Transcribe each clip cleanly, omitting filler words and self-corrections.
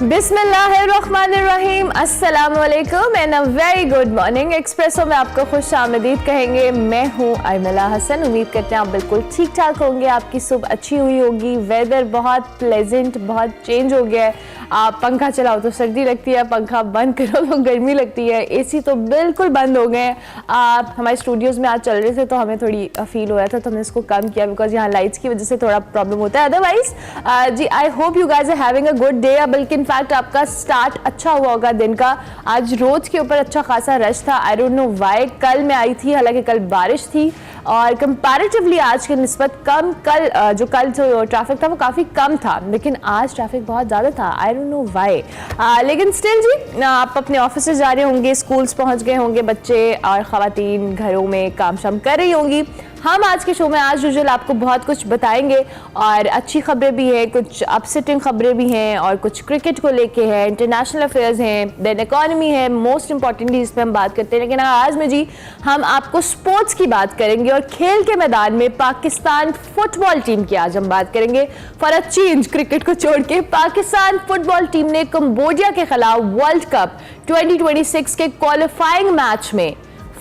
बिस्मिल्लाहिर्रहमानिर्रहीम, अस्सलामुअलैकुम and a very good morning. Espresso में आपको खुश आमदीद कहेंगे। मैं हूँ अरमिला हसन। उम्मीद करते हैं आप बिल्कुल ठीक ठाक होंगे, आपकी सुबह अच्छी हुई होगी। वेदर बहुत प्लेजेंट, बहुत चेंज हो गया है। आप पंखा चलाओ तो सर्दी लगती है, पंखा बंद करो तो गर्मी लगती है, एसी तो बिल्कुल बंद हो गए हैं। आप हमारे स्टूडियोज़ में आज चल रहे थे तो हमें थोड़ी फील हो रहा था, तो हमने इसको कम किया बिकॉज यहाँ लाइट्स की वजह से थोड़ा प्रॉब्लम होता है। अदरवाइज जी I hope you guys are having a good day. बल्कि इनफैक्ट आपका स्टार्ट अच्छा हुआ होगा दिन का। आज रोड के ऊपर अच्छा खासा रश था। I don't know why. कल मैं आई थी, हालांकि कल बारिश थी और कंपैरेटिवली आज के निस्बत कम। कल जो ट्रैफिक था वो काफ़ी कम था, लेकिन आज ट्रैफिक बहुत ज़्यादा था। I don't know why. लेकिन स्टिल जी आप अपने ऑफिस से जा रहे होंगे, स्कूल्स पहुंच गए होंगे बच्चे, और ख़वातीन घरों में काम शाम कर रही होंगी। हम आज के शो में आज यूजुअल आपको बहुत कुछ बताएंगे और अच्छी खबरें भी हैं, कुछ अपसेटिंग खबरें भी हैं, और कुछ क्रिकेट को लेके हैं, इंटरनेशनल अफेयर्स हैं, देन इकॉनमी है, मोस्ट इंपॉर्टेंटली इस पर हम बात करते हैं। लेकिन आज में जी हम आपको स्पोर्ट्स की बात करेंगे और खेल के मैदान में पाकिस्तान फुटबॉल टीम की आज हम बात करेंगे। फॉर अ चेंज, क्रिकेट को छोड़ के पाकिस्तान फुटबॉल टीम ने कंबोडिया के खिलाफ वर्ल्ड कप 2026 के क्वालिफाइंग मैच में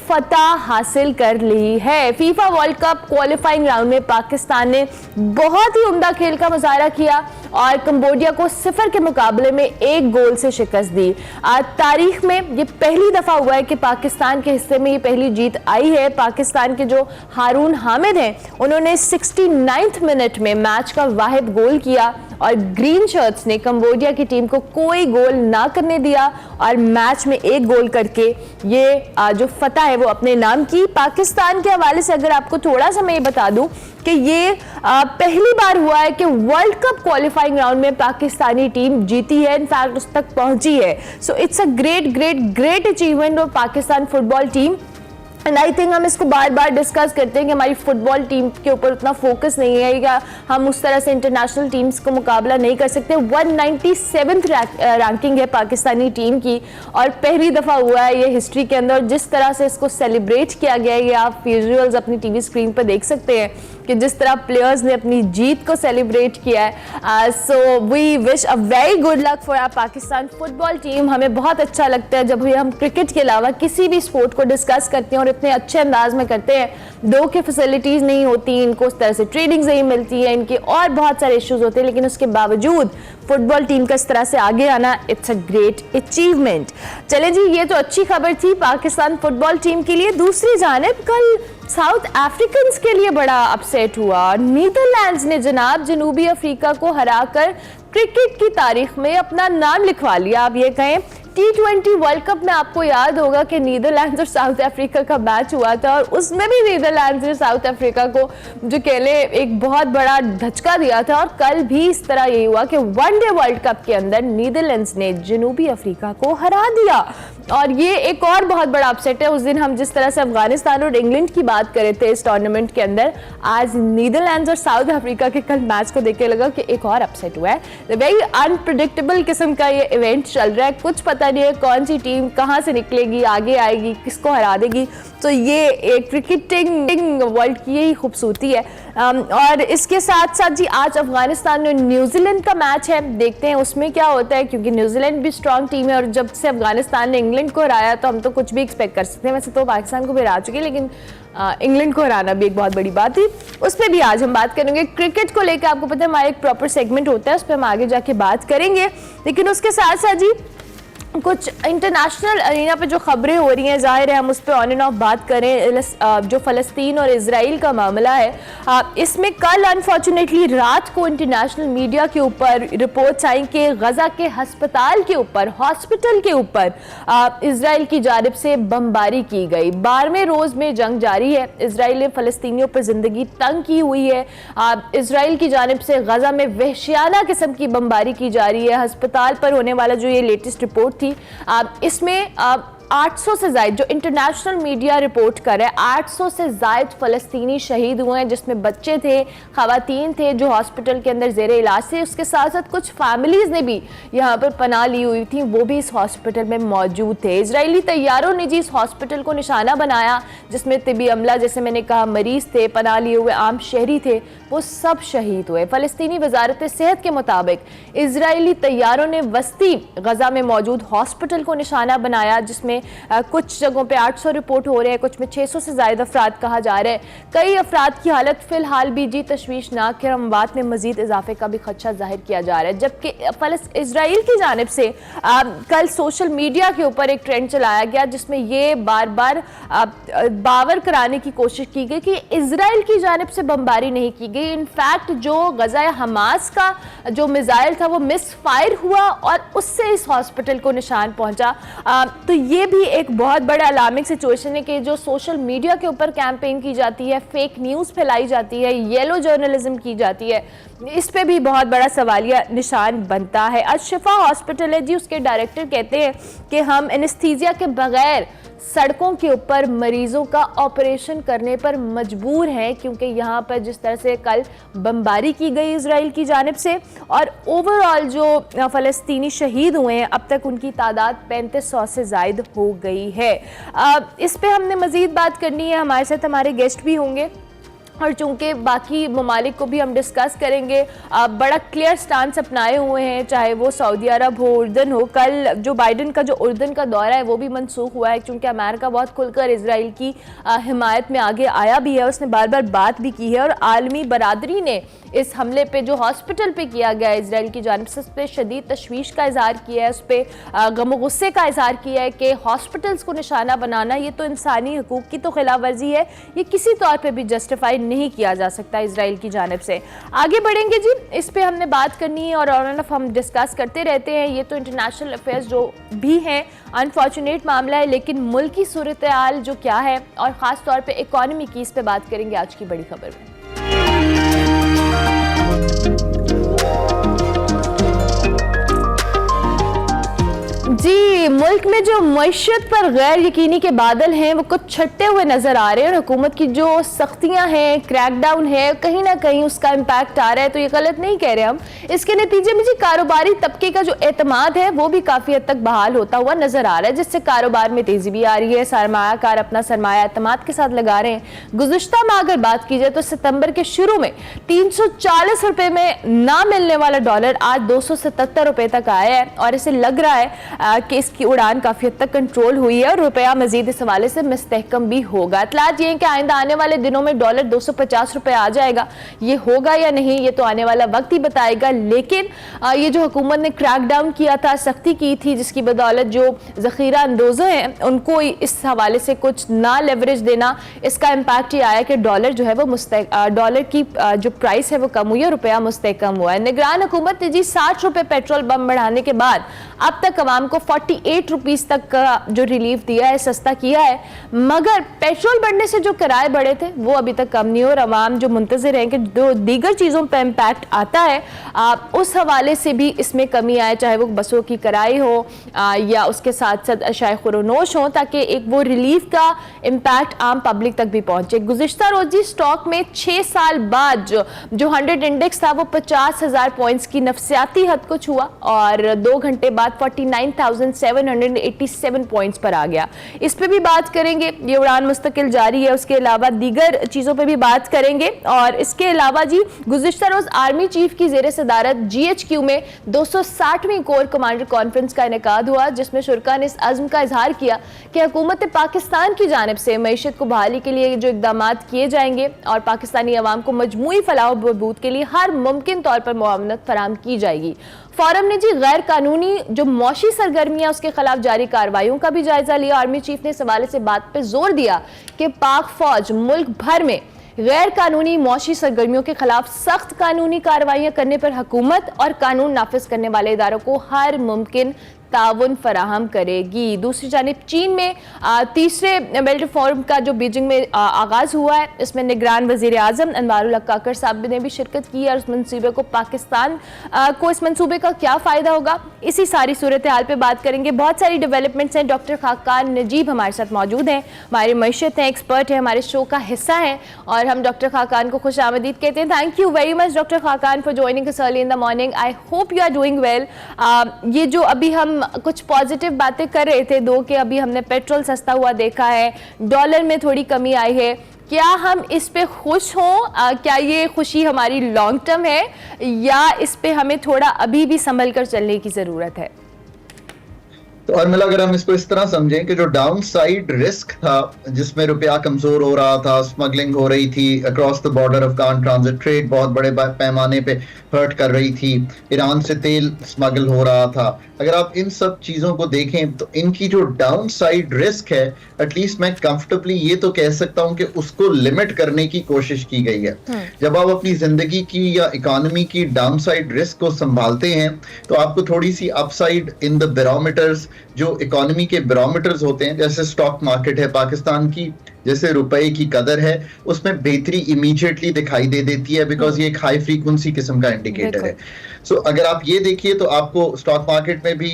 फतह हासिल कर ली है। FIFA world cup qualifying round में पाकिस्तान ने बहुत ही उम्दा खेल का मुजाहरा किया और कंबोडिया को 0 के मुकाबले में 1 गोल से शिकस्त दी। आज तारीख में ये पहली दफा हुआ है कि पाकिस्तान के हिस्से में ये पहली जीत आई है। पाकिस्तान के जो हारून हामिद हैं, उन्होंने 69वें मिनट में मैच का वाहिद गोल किया और ग्रीन शर्ट्स ने कंबोडिया की टीम को कोई गोल ना करने दिया और मैच में 1 गोल करके ये जो फतह है वो अपने नाम की। पाकिस्तान के हवाले से अगर आपको थोड़ा सा मैं ये बता दूं कि ये पहली बार हुआ है कि वर्ल्ड कप क्वालिफाइंग राउंड में पाकिस्तानी टीम जीती है, इनफैक्ट उस तक पहुंची है। So it's a great achievement of Pakistan football team. And I think हम इसको बार बार डिस्कस करते हैं कि हमारी फुटबॉल टीम के ऊपर उतना फोकस नहीं है या हम उस तरह से इंटरनेशनल टीम्स को मुकाबला नहीं कर सकते। 197th रैंकिंग है पाकिस्तानी टीम की और पहली दफ़ा हुआ है ये हिस्ट्री के अंदर। जिस तरह से इसको सेलिब्रेट किया गया है, ये आप विजुअल्स अपनी टीवी स्क्रीन पर देख सकते हैं कि जिस तरह प्लेयर्स ने अपनी जीत को सेलिब्रेट किया है। So we wish a very good luck for our Pakistan football team. हमें बहुत अच्छा लगता है जब हम क्रिकेट के अलावा किसी भी स्पोर्ट को डिस्कस करते हैं और इतने अच्छे अंदाज में करते हैं। दो की फैसिलिटीज़ नहीं होती, इनको उस तरह से ट्रेनिंग नहीं मिलती है, इनके और बहुत सारे इश्यूज होते हैं, लेकिन उसके बावजूद फुटबॉल टीम का इस तरह से आगे आना, इट्स अ ग्रेट अचीवमेंट। चले जी, ये तो अच्छी खबर थी पाकिस्तान फुटबॉल टीम के लिए। दूसरी जानिब कल साउथ अफ्रीकन्स के लिए बड़ा अपसेट हुआ। नीदरलैंड्स ने जनाब जनूबी अफ्रीका को हराकर क्रिकेट की तारीख में अपना नाम लिखवा लिया। आप ये कहें T20 वर्ल्ड कप में आपको याद होगा कि नीदरलैंड्स और साउथ अफ्रीका का मैच हुआ था और उसमें भी नीदरलैंड्स ने साउथ अफ्रीका को जो कह ले एक बहुत बड़ा धचका दिया था। और कल भी इस तरह यही हुआ कि वनडे वर्ल्ड कप के अंदर नीदरलैंड्स ने जनूबी अफ्रीका को हरा दिया और ये एक और बहुत बड़ा अपसेट है। उस दिन हम जिस तरह से अफगानिस्तान और इंग्लैंड की बात कर रहे थे इस टूर्नामेंट के अंदर, आज नीदरलैंड्स और साउथ अफ्रीका के कल मैच को देख के लगा कि एक और अपसेट हुआ है। वेरी अनप्रिडिक्टेबल किस्म का ये इवेंट चल रहा है। कुछ पता नहीं है कौन सी टीम कहां से निकलेगी, आगे आएगी, किसको हरा देगी। तो ये एक क्रिकेटिंग वर्ल्ड की यही खूबसूरती है। और इसके साथ साथ जी आज अफगानिस्तान और न्यूजीलैंड का मैच है, देखते हैं उसमें क्या होता है, क्योंकि न्यूजीलैंड भी स्ट्रॉन्ग टीम है और जब से अफगानिस्तान ने इंग्लैंड को हराया तो हम तो कुछ भी एक्सपेक्ट कर सकते हैं। वैसे तो पाकिस्तान को भी हरा चुके, लेकिन इंग्लैंड को हराना भी एक बहुत बड़ी बात थी। उस पर भी आज हम बात करेंगे। क्रिकेट को लेकर आपको पता है हमारा एक प्रॉपर सेगमेंट होता है, उस पर हम आगे जाके बात करेंगे। लेकिन उसके साथ साथ जी कुछ इंटरनेशनल अरीना पे जो खबरें हो रही हैं, जाहिर है हम उस पर ऑन एंड ऑफ बात करें। जो फ़लस्तीन और इजराइल का मामला है, इसमें कल अनफॉर्चुनेटली रात को इंटरनेशनल मीडिया के ऊपर रिपोर्ट्स आई कि गज़ा के हस्पताल के ऊपर, हॉस्पिटल के ऊपर इजराइल की जानिब से बमबारी की गई। 12वें रोज़ में जंग जारी है। इजराइल ने फ़लस्तीनियों पर ज़िंदगी तंग की हुई है। इजराइल की जानिब से गज़ा में वहशियाना किस्म की बमबारी की जा रही है। हस्पताल पर होने वाला जो ये लेटेस्ट रिपोर्ट थी, इसमें 800 से ज़ायद, जो इंटरनेशनल मीडिया रिपोर्ट कर रहा है, 800 से ज़ायद फ़लस्तीनी शहीद हुए हैं, जिसमें बच्चे थे, ख़वातीन थे जो हॉस्पिटल के अंदर ज़ेरे इलाज थे। उसके साथ साथ कुछ फैमिलीज़ ने भी यहाँ पर पनाह ली हुई थी, वो भी इस हॉस्पिटल में मौजूद थे। इजरायली तैयारों ने जी इस हॉस्पिटल को निशाना बनाया, जिसमें तिबी अमला, जैसे मैंने कहा, मरीज़ थे, पनाह लिए हुए आम शहरी थे, वो सब शहीद हुए। फ़लस्तीनी वजारत सेहत के मुताबिक इजरायली तैयारों ने वस्ती गजा में मौजूद हॉस्पिटल को निशाना बनाया, जिसमें कुछ जगहों पे 800 रिपोर्ट हो रहे हैं, कुछ में 600 से ज़ायद अफराद कहा जा रहा है। कई अफराद की हालत फिलहाल भी जी तशवीशनाक है। अमवात में मजीद इजाफे का भी खदशा जाहिर किया जा रहा है। जबकि इजराइल की जानिब से कल सोशल मीडिया के ऊपर एक ट्रेंड चलाया गया, जिसमें ये बार बार बावर कराने की कोशिश की गई कि इजराइल की जानिब से बमबारी नहीं की गई। इनफैक्ट जो गजा हमास का जो मिसाइल था वो मिस फायर हुआ और उससे इस हॉस्पिटल को निशान पहुंचा। तो ये भी एक बहुत बड़ा अलार्मिंग सिचुएशन है कि जो सोशल मीडिया के ऊपर कैंपेन की जाती है, फेक न्यूज़ फैलाई जाती है, येलो जर्नलिज्म की जाती है, इस पे भी बहुत बड़ा सवालिया निशान बनता है। अशफा हॉस्पिटल है जी, उसके डायरेक्टर कहते हैं कि हम एनेस्थीसिया के बगैर सड़कों के ऊपर मरीजों का ऑपरेशन करने पर मजबूर हैं, क्योंकि यहाँ पर जिस तरह से कल बमबारी की गई इजराइल की जानिब से और ओवरऑल जो फ़लस्तीनी शहीद हुए हैं, अब तक उनकी तादाद 3500 से ज़ायद हो गई है। इस पे हमने मज़ीद बात करनी है, हमारे साथ हमारे गेस्ट भी होंगे और चूंकि बाकी ममालिक को भी हम डिस्कस करेंगे। बड़ा क्लियर स्टांस अपनाए हुए हैं, चाहे वो सऊदी अरब हो, उर्दन हो। कल जो बाइडन का जो उर्दन का दौरा है वो भी मनसूख हुआ है, क्योंकि अमेरिका बहुत खुलकर इजराइल की हिमायत में आगे आया भी है, उसने बार बार बात भी की है और आलमी बरादरी ने इस हमले पे जो हॉस्पिटल पे किया गया है इजराइल की जानिब से, उस पर शदीद तशवीश का इजहार किया है, उस पर गम गुस्से का इजहार किया है कि हॉस्पिटल्स को निशाना बनाना ये तो इंसानी हकूक़ की तो खिलाफ वर्जी है, ये किसी तौर पे भी जस्टिफाई नहीं किया जा सकता इजराइल की जानिब से। आगे बढ़ेंगे जी, इस पे हमने बात करनी है और ऑन ऑफ हम डिस्कस करते रहते हैं। ये तो इंटरनेशनल अफेयर्स जो भी हैं, अनफॉर्चुनेट मामला है, लेकिन मुल्क की सूरत हाल जो क्या है और ख़ास तौर पर इकॉनमी की, इस पर बात करेंगे आज की बड़ी खबर में। जी, मुल्क में जो मईशत पर गैर यकीनी के बादल हैं वो कुछ छटते हुए नजर आ रहे हैं और हुकूमत की जो सख्तियां हैं, क्रैकडाउन है, कहीं ना कहीं उसका इम्पैक्ट आ रहा है। तो ये गलत नहीं कह रहे हम। इसके नतीजे में जी कारोबारी तबके का जो एतमाद है वो भी काफ़ी हद तक बहाल होता हुआ नजर आ रहा है, जिससे कारोबार में तेजी भी आ रही है। सरमायाकार अपना सरमाया एतमाद के साथ लगा रहे हैं। गुज़िश्ता माह अगर बात की जाए तो सितंबर के शुरू में 340 रुपये में ना मिलने वाला डॉलर आज 277 रुपये तक आया है और इसे लग रहा है कि इसकी उड़ान काफ़ी हद तक कंट्रोल हुई है और रुपया मजीद इस हवाले से मुस्तहकम भी होगा। इतलात ये है कि आइंदा आने वाले दिनों में डॉलर 250 रुपये आ जाएगा। ये होगा या नहीं ये तो आने वाला वक्त ही बताएगा, लेकिन ये जो हुकूमत ने क्रैकडाउन किया था, सख्ती की थी, जिसकी बदौलत जो ज़ख़ीरा अंदोज़ हैं उनको इस हवाले से कुछ ना लेवरेज देना, इसका इम्पैक्ट ये आया कि डॉलर जो है वो डॉलर की जो प्राइस है वो कम हुई है, रुपया मुस्तहकम हुआ है। निगरान हुकूमत ने जी 60 रुपये पेट्रोल बम बढ़ाने के बाद अब तक अवाम को 48 रुपीज़ तक का जो रिलीफ दिया है, सस्ता किया है, मगर पेट्रोल बढ़ने से जो किराए बढ़े थे वो अभी तक कम नहीं हो और अवाम जो मुंतज़िर हैं कि जो दीगर चीज़ों पर इम्पैक्ट आता है उस हवाले से भी इसमें कमी आए, चाहे वो बसों की किराए हो या उसके साथ साथ अशाए खुरोनोश हो, ताकि एक वो रिलीफ का इम्पैक्ट आम पब्लिक तक भी पहुँचे। गुज़िश्ता रोज़ी स्टॉक में 6 साल बाद जो 100 इंडेक्स था वो 50,000 पॉइंट्स की नफसियाती हद को छुआ और 2 घंटे बाद 49,787 पॉइंट्स पर आ गया। इस पे भी बात करेंगे, ये उड़ान मुस्तकिल जारी है। उसके अलावा दीगर चीज़ों पे भी बात करेंगे और इसके अलावा जी गुज़िश्ता रोज़ आर्मी चीफ की ज़ेर सदारत GHQ में 260वीं कोर कमांडर कॉन्फ्रेंस का इनेकाद हुआ, जिसमें शुरका ने इस अज़्म का इजहार किया कि हुकूमत पाकिस्तान की जानिब से मईशत को बहाली के लिए जो इक़दाम किए जाएंगे और पाकिस्तानी अवाम को मजमूई फलाह बहबूद के लिए हर मुमकिन तौर पर मुआवनत फराहम की जाएगी। फोरम ने जी गैर कानूनी जो मौशी सरगर्मियां उसके खिलाफ जारी कार्रवाइयों का भी जायजा लिया। आर्मी चीफ ने इस हवाले से बात पर जोर दिया कि पाक फौज मुल्क भर में गैर कानूनी मौशी सरगर्मियों के खिलाफ सख्त कानूनी कार्रवाइयां करने पर हुकूमत और कानून नाफिज करने वाले इदारों को हर मुमकिन ताउन फराहम करेगी। दूसरी जानिब चीन में तीसरे बेल्ट रिफॉर्म का जो बीजिंग में आगाज़ हुआ है, इसमें निगरान वज़ीर आज़म अनवारुल हक काकर साहब ने भी शिरकत की है और इस मंसूबे को पाकिस्तान को इस मंसूबे का क्या फ़ायदा होगा, इसी सारी सूरत हाल पर बात करेंगे। बहुत सारी डेवलपमेंट्स हैं। डॉक्टर खाकान नजीब हमारे साथ मौजूद हैं, हमारे मईशत हैं, एक्सपर्ट हैं, हमारे शो का हिस्सा हैं और हम डॉक्टर खाकान को खुश आमदीद कहते हैं। Thank you very much doctor Khaqan for joining us early in the morning. I hope you are doing well. ये जो अभी हम कुछ पॉजिटिव बातें कर रहे थे दो कि अभी हमने पेट्रोल सस्ता हुआ देखा है, डॉलर में थोड़ी कमी आई है, क्या हम इस पे खुश हों? क्या ये खुशी हमारी लॉन्ग टर्म है या इस पे हमें थोड़ा अभी भी संभल कर चलने की ज़रूरत है? तो और मतलब अगर हम इसको इस तरह समझें कि जो डाउन साइड रिस्क था जिसमें रुपया कमजोर हो रहा था, स्मगलिंग हो रही थी across the border, Afghan transit trade बहुत बड़े पैमाने पे हर्ट कर रही थी, ईरान से तेल स्मगल हो रहा था, अगर आप इन सब चीजों को देखें तो इनकी जो डाउन साइड रिस्क है एटलीस्ट मैं कंफर्टेबली ये तो कह सकता हूं कि उसको लिमिट करने की कोशिश की गई है। जब आप अपनी जिंदगी की या इकोनॉमी की डाउन साइड रिस्क को संभालते हैं तो आपको थोड़ी सी अपसाइड इन द बैरोमीटर्स, जो इकोनॉमी के बैरोमीटर्स होते हैं, जैसे स्टॉक मार्केट है पाकिस्तान की, जैसे रुपए की कदर है, उसमें बेहतरी इमीडिएटली दिखाई दे देती है बिकॉज ये एक हाई फ्रीक्वेंसी किस्म का इंडिकेटर है। सो अगर आप ये देखिए तो आपको स्टॉक मार्केट में भी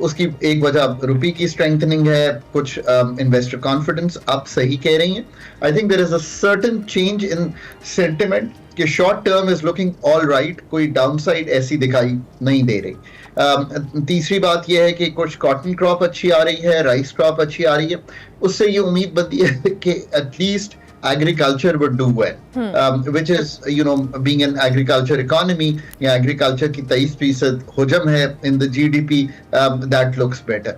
उसकी एक वजह रुपये की स्ट्रेंथनिंग है, कुछ इन्वेस्टर कॉन्फिडेंस, आप सही कह रही हैं। I think there is a certain change in sentiment कि short term is looking all right, कोई डाउनसाइड ऐसी दिखाई नहीं दे रही। तीसरी बात यह है कि कुछ कॉटन क्रॉप अच्छी आ रही है, राइस क्रॉप अच्छी आ रही है, उससे ये उम्मीद बनती है कि at least agriculture would do well, which is, you know, being an agriculture economy, या agriculture की 23% हुजम है in the GDP, that looks better.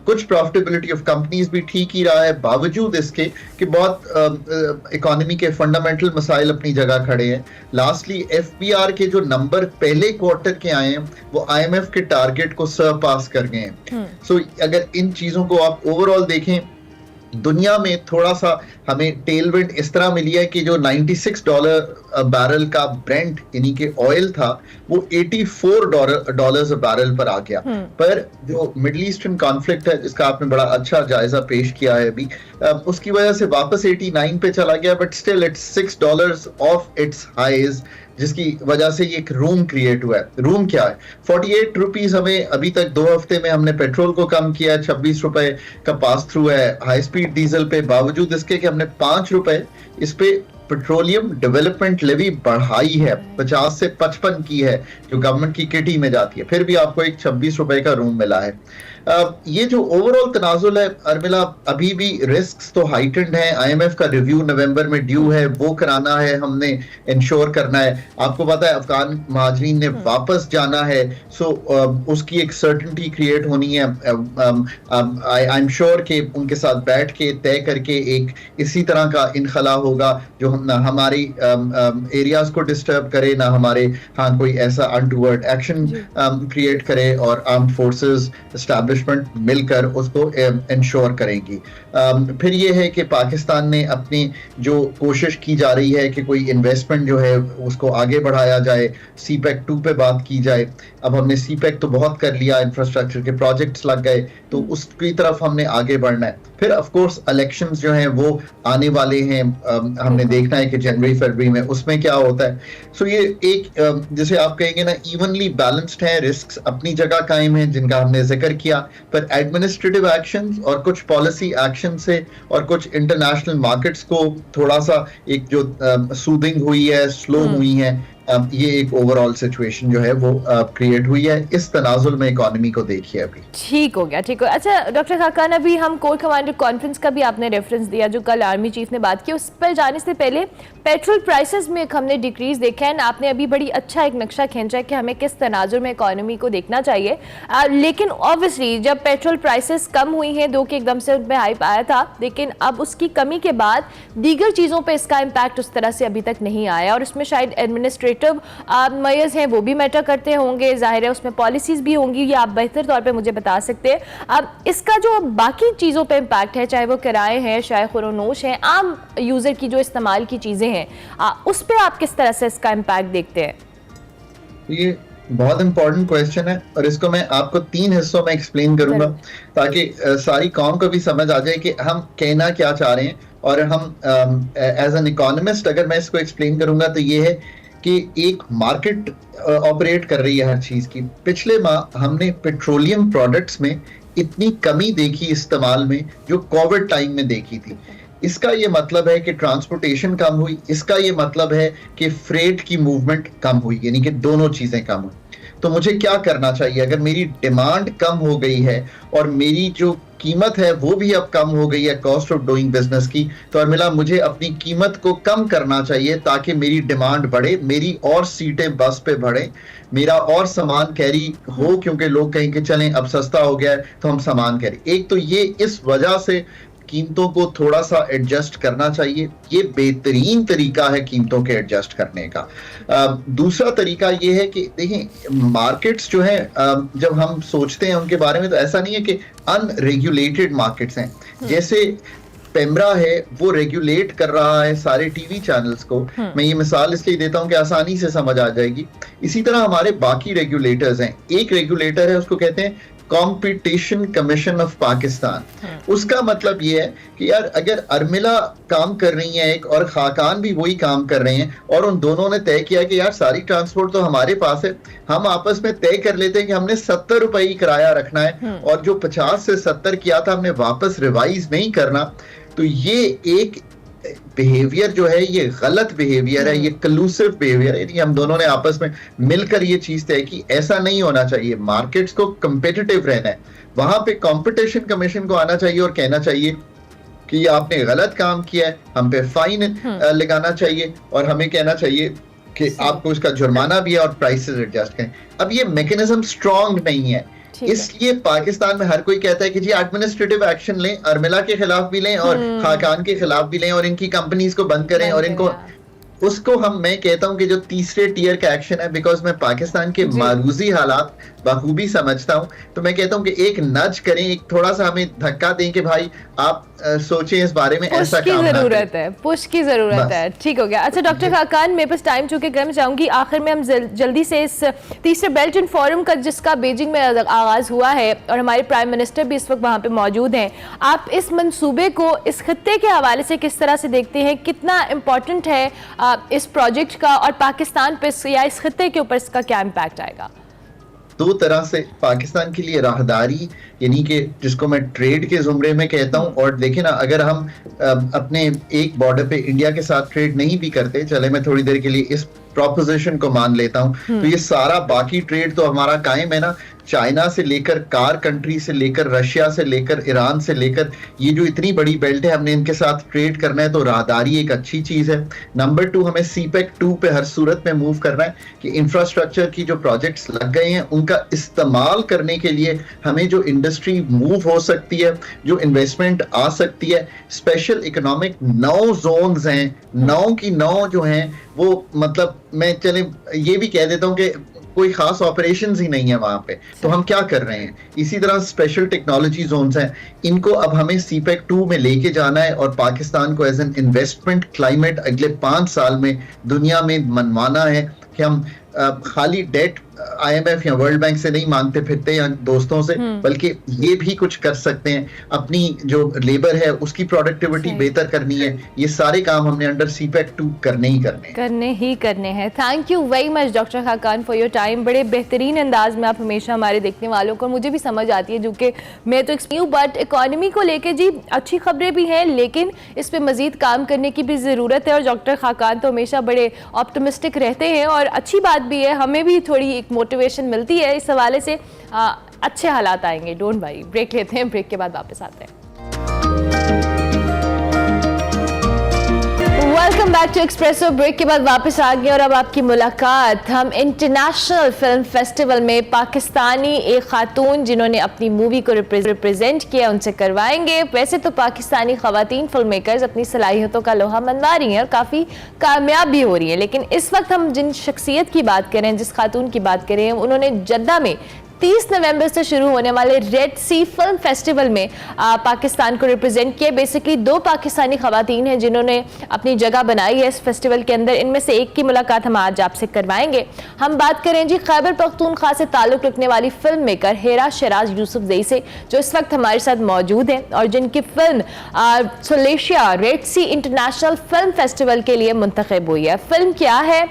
कुछ प्रॉफिटेबिलिटी ऑफ कंपनीज भी ठीक ही रहा है, बावजूद इसके कि बहुत इकोनॉमी के फंडामेंटल मसाइल अपनी जगह खड़े हैं। लास्टली एफबीआर के जो नंबर पहले क्वार्टर के आए हैं वो आईएमएफ के टारगेट को सरपास कर गए हैं। सो अगर इन चीजों को आप ओवरऑल देखें, दुनिया में थोड़ा सा हमें टेलविंड इस तरह मिली है कि जो $96 बैरल का ब्रेंट यानी कि ऑयल था वो $84 बैरल पर आ गया। पर जो मिडिल ईस्टर्न कॉन्फ्लिक्ट है जिसका आपने बड़ा अच्छा जायजा पेश किया है अभी, उसकी वजह से वापस 89 पे चला गया, but still it's $6 of its highs, जिसकी वजह से ये एक रूम क्रिएट हुआ है। रूम क्या है? 48 रुपीज हमें अभी तक 2 हफ्ते में हमने पेट्रोल को कम किया है, 26 रुपए का पास थ्रू है हाई स्पीड डीजल पे, बावजूद इसके कि हमने 5 रुपए इस पे पेट्रोलियम डेवलपमेंट लेवी बढ़ाई है, 50 से 55 की है जो गवर्नमेंट की किटी में जाती है, फिर भी आपको एक 26 रुपए का रूम मिला है। ये जो ओवरऑल तनाजुल है अर्मिला, अभी भी रिस्क्स तो हाइटेंड है। आईएमएफ का रिव्यू नवंबर में ड्यू है, वो कराना है, हमने इंश्योर करना है। आपको पता है अफगान महाजरीन ने वापस जाना है, सो उसकी एक सर्टेनिटी क्रिएट होनी है। आई एम श्योर कि उनके साथ बैठ के तय करके एक इसी तरह का इनखला होगा जो ना हमारी एरियाज को डिस्टर्ब करे, ना हमारे कोई ऐसा अनटूवर्ड एक्शन क्रिएट करे, और आर्म्ड फोर्सेस एस्टैब्लिशमेंट मिलकर उसको इंश्योर करेंगी। फिर ये है कि पाकिस्तान ने अपनी जो कोशिश की जा रही है कि कोई इन्वेस्टमेंट जो है उसको आगे बढ़ाया जाए, सीपेक 2 पे बात की जाए। अब हमने सीपेक तो बहुत कर लिया, इंफ्रास्ट्रक्चर के प्रोजेक्ट्स लग गए, तो उसकी तरफ हमने आगे बढ़ना है। फिर ऑफ कोर्स इलेक्शंस जो हैं वो आने वाले हैं, हमने देखना है कि जनवरी फरवरी में उसमें क्या होता है। सो ये एक जैसे आप कहेंगे ना इवनली बैलेंस्ड है, रिस्क अपनी जगह कायम है जिनका हमने जिक्र किया, पर एडमिनिस्ट्रेटिव एक्शंस और कुछ पॉलिसी एक्शन से और कुछ इंटरनेशनल मार्केट्स को थोड़ा सा एक जो सूदिंग हुई है, स्लो हुई है, ये एक ओवरऑल सिचुएशन जो है वो क्रिएट हुई है। इस तनाजुल में इकोनॉमी को देखिए अभी ठीक हो गया, ठीक हो। अच्छा डॉक्टर खाकान, अभी हम कोर कमांडर कॉन्फ्रेंस का भी आपने रेफरेंस दिया जो कल आर्मी चीफ ने बात की, उस पर जाने से पहले पेट्रोल प्राइसेस में एक हमने डिक्रीज देखा है। आपने अभी बड़ी अच्छा एक नक्शा खींचा है कि हमें किस तनाजुर में इकोनॉमी को देखना चाहिए, लेकिन ऑब्वियसली जब पेट्रोल प्राइसेस कम हुई हैं, दो के एकदम से उनमें हाइप आया था, लेकिन अब उसकी कमी के बाद दीगर चीज़ों पर इसका इम्पैक्ट उस तरह से अभी तक नहीं आया, और इसमें शायद एडमिनिस्ट्रेटिव मेयर्स हैं वो भी मैटर करते होंगे, जाहिर है उसमें पॉलिसीज भी होंगी, ये आप बेहतर तौर पे मुझे बता सकते हैं। अब इसका जो बाकी चीज़ों पे इम्पैक्ट है, चाहे वो किराए हैं, चाहे खुरोनोश हैं, आम यूज़र की जो इस्तेमाल की चीज़ें हैं, उस पर आप किस तरह से इसका इम्पैक्ट देखते हैं? ये बहुत इंपॉर्टेंट क्वेश्चन है और इसको मैं आपको 3 हिस्सों में एक्सप्लेन करूंगा ताकि सारी कौम को भी समझ आ जाए कि हम कहना क्या चाह रहे हैं। और हम एज एन इकोनॉमिस्ट अगर मैं इसको एक्सप्लेन करूंगा तो ये है कि एक मार्केट ऑपरेट कर रही है हर चीज की। पिछले माह हमने पेट्रोलियम प्रोडक्ट्स में इतनी कमी देखी इस्तेमाल में जो कोविड टाइम में देखी थी। इसका ये मतलब है कि ट्रांसपोर्टेशन कम हुई, इसका ये मतलब है कि फ्रेट की मूवमेंट कम हुई, यानी कि दोनों चीजें कम हुई। तो मुझे क्या करना चाहिए? अगर मेरी डिमांड कम हो गई है और मेरी जो कीमत है वो भी अब कम हो गई है कॉस्ट ऑफ डूइंग बिजनेस की, तो उर्मिला मुझे अपनी कीमत को कम करना चाहिए ताकि मेरी डिमांड बढ़े, मेरी और सीटें बस पे बढ़े, मेरा और सामान कैरी हो, क्योंकि लोग कहें कि चलें अब सस्ता हो गया है तो हम सामान कैरी। एक तो ये इस वजह से कीमतों को थोड़ा सा एडजस्ट करना चाहिए, ये बेहतरीन तरीका है कीमतों के एडजस्ट करने का। दूसरा तरीका ये है कि देखिए मार्केट्स जो है जब हम सोचते हैं उनके बारे में तो ऐसा नहीं है कि अनरेगुलेटेड मार्केट्स हैं। जैसे पेमरा है वो रेगुलेट कर रहा है सारे टीवी चैनल्स को, मैं ये मिसाल इसलिए देता हूं कि आसानी से समझ आ जाएगी। इसी तरह हमारे बाकी रेगुलेटर्स हैं। एक रेगुलेटर है उसको कहते हैं कंपटीशन कमीशन ऑफ पाकिस्तान। उसका मतलब ये है कि यार अगर अर्मिला काम कर रही है एक और खाकान भी वही काम कर रहे हैं और उन दोनों ने तय किया कि यार सारी ट्रांसपोर्ट तो हमारे पास है, हम आपस में तय कर लेते हैं कि हमने 70 रुपए ही किराया रखना है और जो 50 से 70 किया था हमने वापस रिवाइज नहीं करना। तो ये एक बिहेवियर जो है ये गलत बिहेवियर है, ये कलूसिव बिहेवियर है। हम दोनों ने आपस में मिलकर ये चीज तय की, ऐसा नहीं होना चाहिए। मार्केट्स को कंपेटिटिव रहना है, वहां पे कंपटीशन कमीशन को आना चाहिए और कहना चाहिए कि आपने गलत काम किया है, हम पे फाइन लगाना चाहिए और हमें कहना चाहिए कि आपको इसका जुर्माना भी है और प्राइसेस एडजस्ट करें। अब ये मैकेनिज्म स्ट्रॉन्ग नहीं है, इसलिए पाकिस्तान में हर कोई कहता है कि जी एडमिनिस्ट्रेटिव एक्शन लें, अर्मिला के खिलाफ भी लें और खाकान के खिलाफ भी लें और इनकी कंपनीज को बंद करें और इनको उसको मैं कहता हूं कि जो तीसरे टियर का एक्शन है, बिकॉज मैं पाकिस्तान के मारूजी हालात बखूबी समझता हूं, तो मैं कहता हूं कि एक नज करें, एक थोड़ा सा हमें धक्का दें कि भाई आप सोचें इस बारे में, ऐसा काम ना करें। पुश की जरूरत है। ठीक हो गया। अच्छा डॉक्टर खाकान, मेरे पास टाइम चूंकि कम चाहूंगी, आखिर में हम जल्दी से इस तीसरे बेल्ट एंड फोरम का जिसका बीजिंग में आगाज हुआ है और हमारे प्राइम मिनिस्टर भी इस वक्त वहां पे मौजूद हैं, आप इस मंसूबे को इस खत्ते के हवाले से किस तरह से देखते हैं? कितना इम्पोर्टेंट है इस प्रोजेक्ट का और पाकिस्तान पे या इस खत्ते के ऊपर इसका क्या इम्पैक्ट आएगा? दो तरह से पाकिस्तान के लिए राहदारी, यानी कि जिसको मैं ट्रेड के जुमरे में कहता हूं, और देखें ना अगर हम अपने एक बॉर्डर पे इंडिया के साथ ट्रेड नहीं भी करते, चले मैं थोड़ी देर के लिए इस प्रोपोजिशन को मान लेता हूं, तो ये सारा बाकी ट्रेड तो हमारा कायम है ना। चाइना से लेकर कार कंट्री से लेकर रशिया से लेकर ईरान से लेकर ये जो इतनी बड़ी बेल्ट है, हमने इनके साथ ट्रेड करना है, तो राहदारी एक अच्छी चीज है। नंबर 2, हमें सीपेक 2 पे हर सूरत में मूव करना है कि इंफ्रास्ट्रक्चर की जो प्रोजेक्ट्स लग गए हैं उनका इस्तेमाल करने के लिए हमें जो इंडस्ट्री मूव हो सकती है, जो इन्वेस्टमेंट आ सकती है, स्पेशल इकोनॉमिक 9 जोन्स हैं, 9 की 9 जो हैं वो, मतलब मैं चले ये भी कह देता हूं कि कोई खास ऑपरेशंस ही नहीं है वहां पे, तो हम क्या कर रहे हैं। इसी तरह स्पेशल टेक्नोलॉजी जोन्स हैं, इनको अब हमें सीपेक 2 में लेके जाना है और पाकिस्तान को एज एन इन्वेस्टमेंट क्लाइमेट अगले 5 साल में दुनिया में मनवाना है कि हम खाली डेट IMF या वर्ल्ड बैंक से नहीं मांगते फिरते या दोस्तों से, बल्कि ये भी कुछ कर सकते हैं। अपनी जो लेबर है उसकी प्रोडक्टिविटी बेहतर करनी है। ये सारे काम हमने अंडर सीपेक 2 करने ही करने हैं। Thank you very much doctor Khaqan for your time. बड़े बेहतरीन अंदाज में आप हमेशा हमारे देखने वालों को, मुझे भी समझ आती है, जो कि मैं तो एक्सपीरियंस, बट इकोनॉमी को लेके जी अच्छी खबरें भी हैं लेकिन इस पर मजीद काम करने की भी ज़रूरत है। और डॉक्टर खाकान तो हमेशा बड़े ऑप्टिमिस्टिक रहते हैं और अच्छी बात भी है, हमें भी थोड़ी मोटिवेशन मिलती है इस हवाले से। अच्छे हालात आएंगे, डोंट वरी। ब्रेक लेते हैं, ब्रेक के बाद वापस आते हैं। Welcome back to Expresso. Break के बाद वापस आ गए और अब आपकी मुलाकात हम इंटरनेशनल फिल्म फेस्टिवल में पाकिस्तानी एक खातून जिन्होंने अपनी मूवी को रिप्रेजेंट किया उनसे करवाएंगे। वैसे तो पाकिस्तानी खवातीन फिल्म मेकर्स अपनी सलाहियतों का लोहा मनवा रही हैं और काफ़ी कामयाब भी हो रही हैं, लेकिन इस वक्त हम जिन शख्सियत की बात करें, जिस खातून की बात करें, उन्होंने जद्दा में 30 नवंबर से शुरू होने वाले रेड सी फिल्म फेस्टिवल में पाकिस्तान को रिप्रेजेंट किया। बेसिकली 2 पाकिस्तानी खवातीन हैं जिन्होंने अपनी जगह बनाई है इस फेस्टिवल के अंदर। इनमें से एक की मुलाकात हम आज आपसे करवाएंगे। हम बात करें जी खैबर पख्तूनख्वा से ताल्लुक रखने वाली फिल्म मेकर हेरा शराज यूसुफजई से, जो इस वक्त हमारे साथ मौजूद हैं और जिनकी फिल्म सोलेशिया रेड सी इंटरनेशनल फिल्म फेस्टिवल के लिए मुंतखब हुई है। फिल्म क्या है?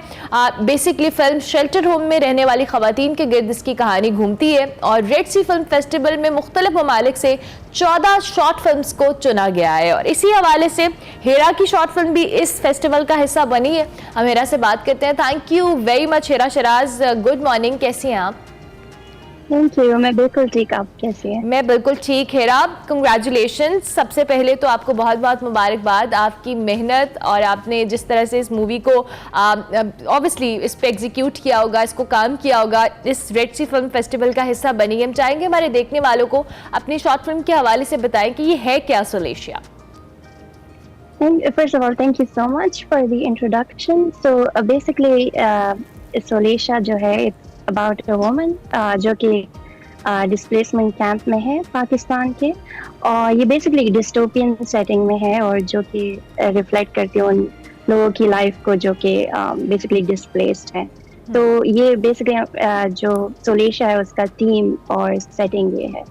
बेसिकली फिल्म शेल्टर होम में रहने वाली खवातीन के गिर्द इसकी कहानी घूमती है और रेड सी फिल्म फेस्टिवल में मुख्तलिफ ममालिक से 14 शॉर्ट फिल्म्स को चुना गया है और इसी हवाले से हेरा की शॉर्ट फिल्म भी इस फेस्टिवल का हिस्सा बनी है। हम हेरा से बात करते हैं। Thank you very much Hera Sharaz, good morning, कैसी हैं आप? थैंक यू, मैं बिल्कुल ठीक। आप कैसी हैं? मैं बिल्कुल ठीक। हेरा, कंग्रेचुलेशन। सबसे पहले तो आपको बहुत बहुत मुबारकबाद, आपकी मेहनत और आपने जिस तरह से इस मूवी को ऑब्वियसली इस पे एग्जीक्यूट किया होगा, इसको काम किया होगा, इस रेड सी फिल्म फेस्टिवल का हिस्सा बनी है। हम चाहेंगे हमारे देखने वालों को अपनी शॉर्ट फिल्म के हवाले से बताएं कि ये है क्या सोलेशिया। First of all, thank you so much for the introduction. So basically, Soleisha जो है it's about a woman जो कि डिस्प्लेसमेंट कैंप में है पाकिस्तान के, और ये बेसिकली डिस्टोपियन सेटिंग में है और जो कि रिफ्लेक्ट करती है उन लोगों की लाइफ को जो कि बेसिकली डिस्प्लेस्ड है। तो ये बेसिकली जो सोलेशिया है उसका थीम और सेटिंग ये है।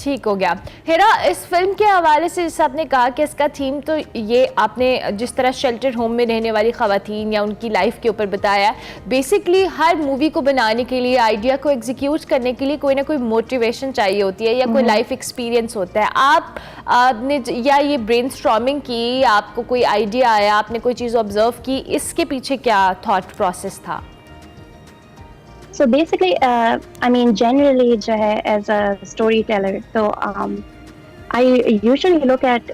ठीक हो गया। हेरा, इस फिल्म के हवाले से जैसे आपने कहा कि इसका थीम तो ये आपने जिस तरह शेल्टर होम में रहने वाली ख़वातीन या उनकी लाइफ के ऊपर बताया, बेसिकली हर मूवी को बनाने के लिए, आइडिया को एग्जीक्यूट करने के लिए कोई ना कोई मोटिवेशन चाहिए होती है या कोई लाइफ एक्सपीरियंस होता है। आपने या ये ब्रेनस्टॉर्मिंग की, आपको कोई आइडिया आया, आपने कोई चीज़ ऑब्जर्व की, इसके पीछे क्या थॉट प्रोसेस था? So basically, I mean, generally, जो है as a storyteller, so I usually look at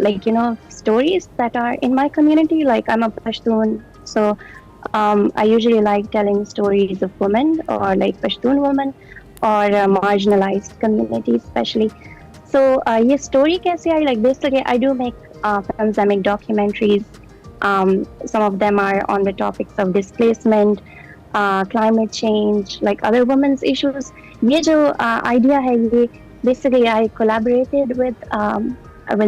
like stories that are in my community. Like I'm a Pashtun, so I usually like telling stories of women or like Pashtun women or marginalized communities, especially. So ये story कैसे आई? Like basically, I do make films, I make documentaries. Some of them are on the topics of displacement. Climate change, like other women's issues. ये जो idea है, ये basically I collaborated with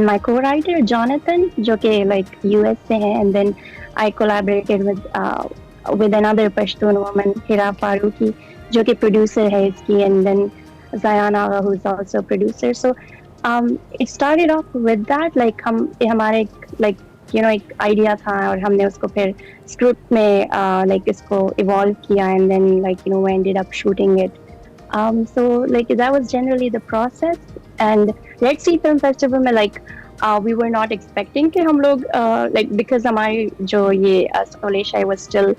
my co-writer Jonathan, जो कि like US से है, and then I collaborated with another Pashtun woman, Hira Faruqi, जो कि producer है इसकी, and then Zayan Agha, who's also producer. So it started off with that, like हमारे like एक आइडिया था और हमने उसको फिर स्क्रिप्ट में like इसको इवॉल्व किया, and then like we ended up shooting it. So like that was generally the process. And Red Sea Film Festival में like we were not expecting कि हम लोग like because हमारी जो ये Soleisha was still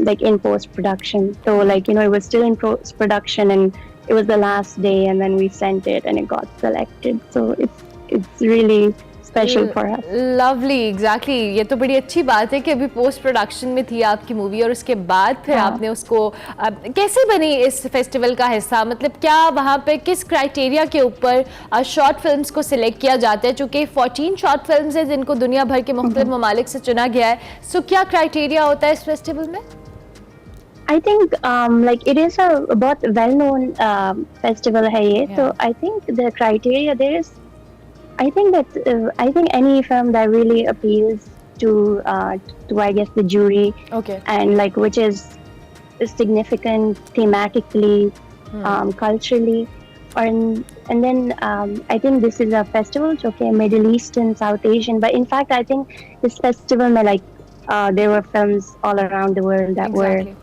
like in post production, so like it was still in post production and it was the last day, and then we sent it and it got selected. So it's really special for us. Lovely, exactly. ये तो बड़ी अच्छी बात है कि अभी post production में थी आपकी मूवी और उसके बाद फिर आपने उसको कैसे बनी इस फेस्टिवल का हिस्सा? मतलब क्या वहाँ पे किस क्राइटेरिया के ऊपर शॉर्ट फिल्म्स को सिलेक्ट किया जाता है? चूँकि 14 शॉर्ट फिल्म्स हैं जिनको दुनिया भर के मुख्तलिफ ममालिक से चुना गया है, सो क्या क्राइटेरिया होता है इस फेस्टिवल में? I think like it is a बहुत well known festival है ये, so I think the criteria there is, I think any film that really appeals to I guess the jury, okay, and like which is significant thematically, culturally, and then I think this is a festival जो कि Middle Eastern, South Asian, but in fact I think this festival में like there were films all around the world that exactly.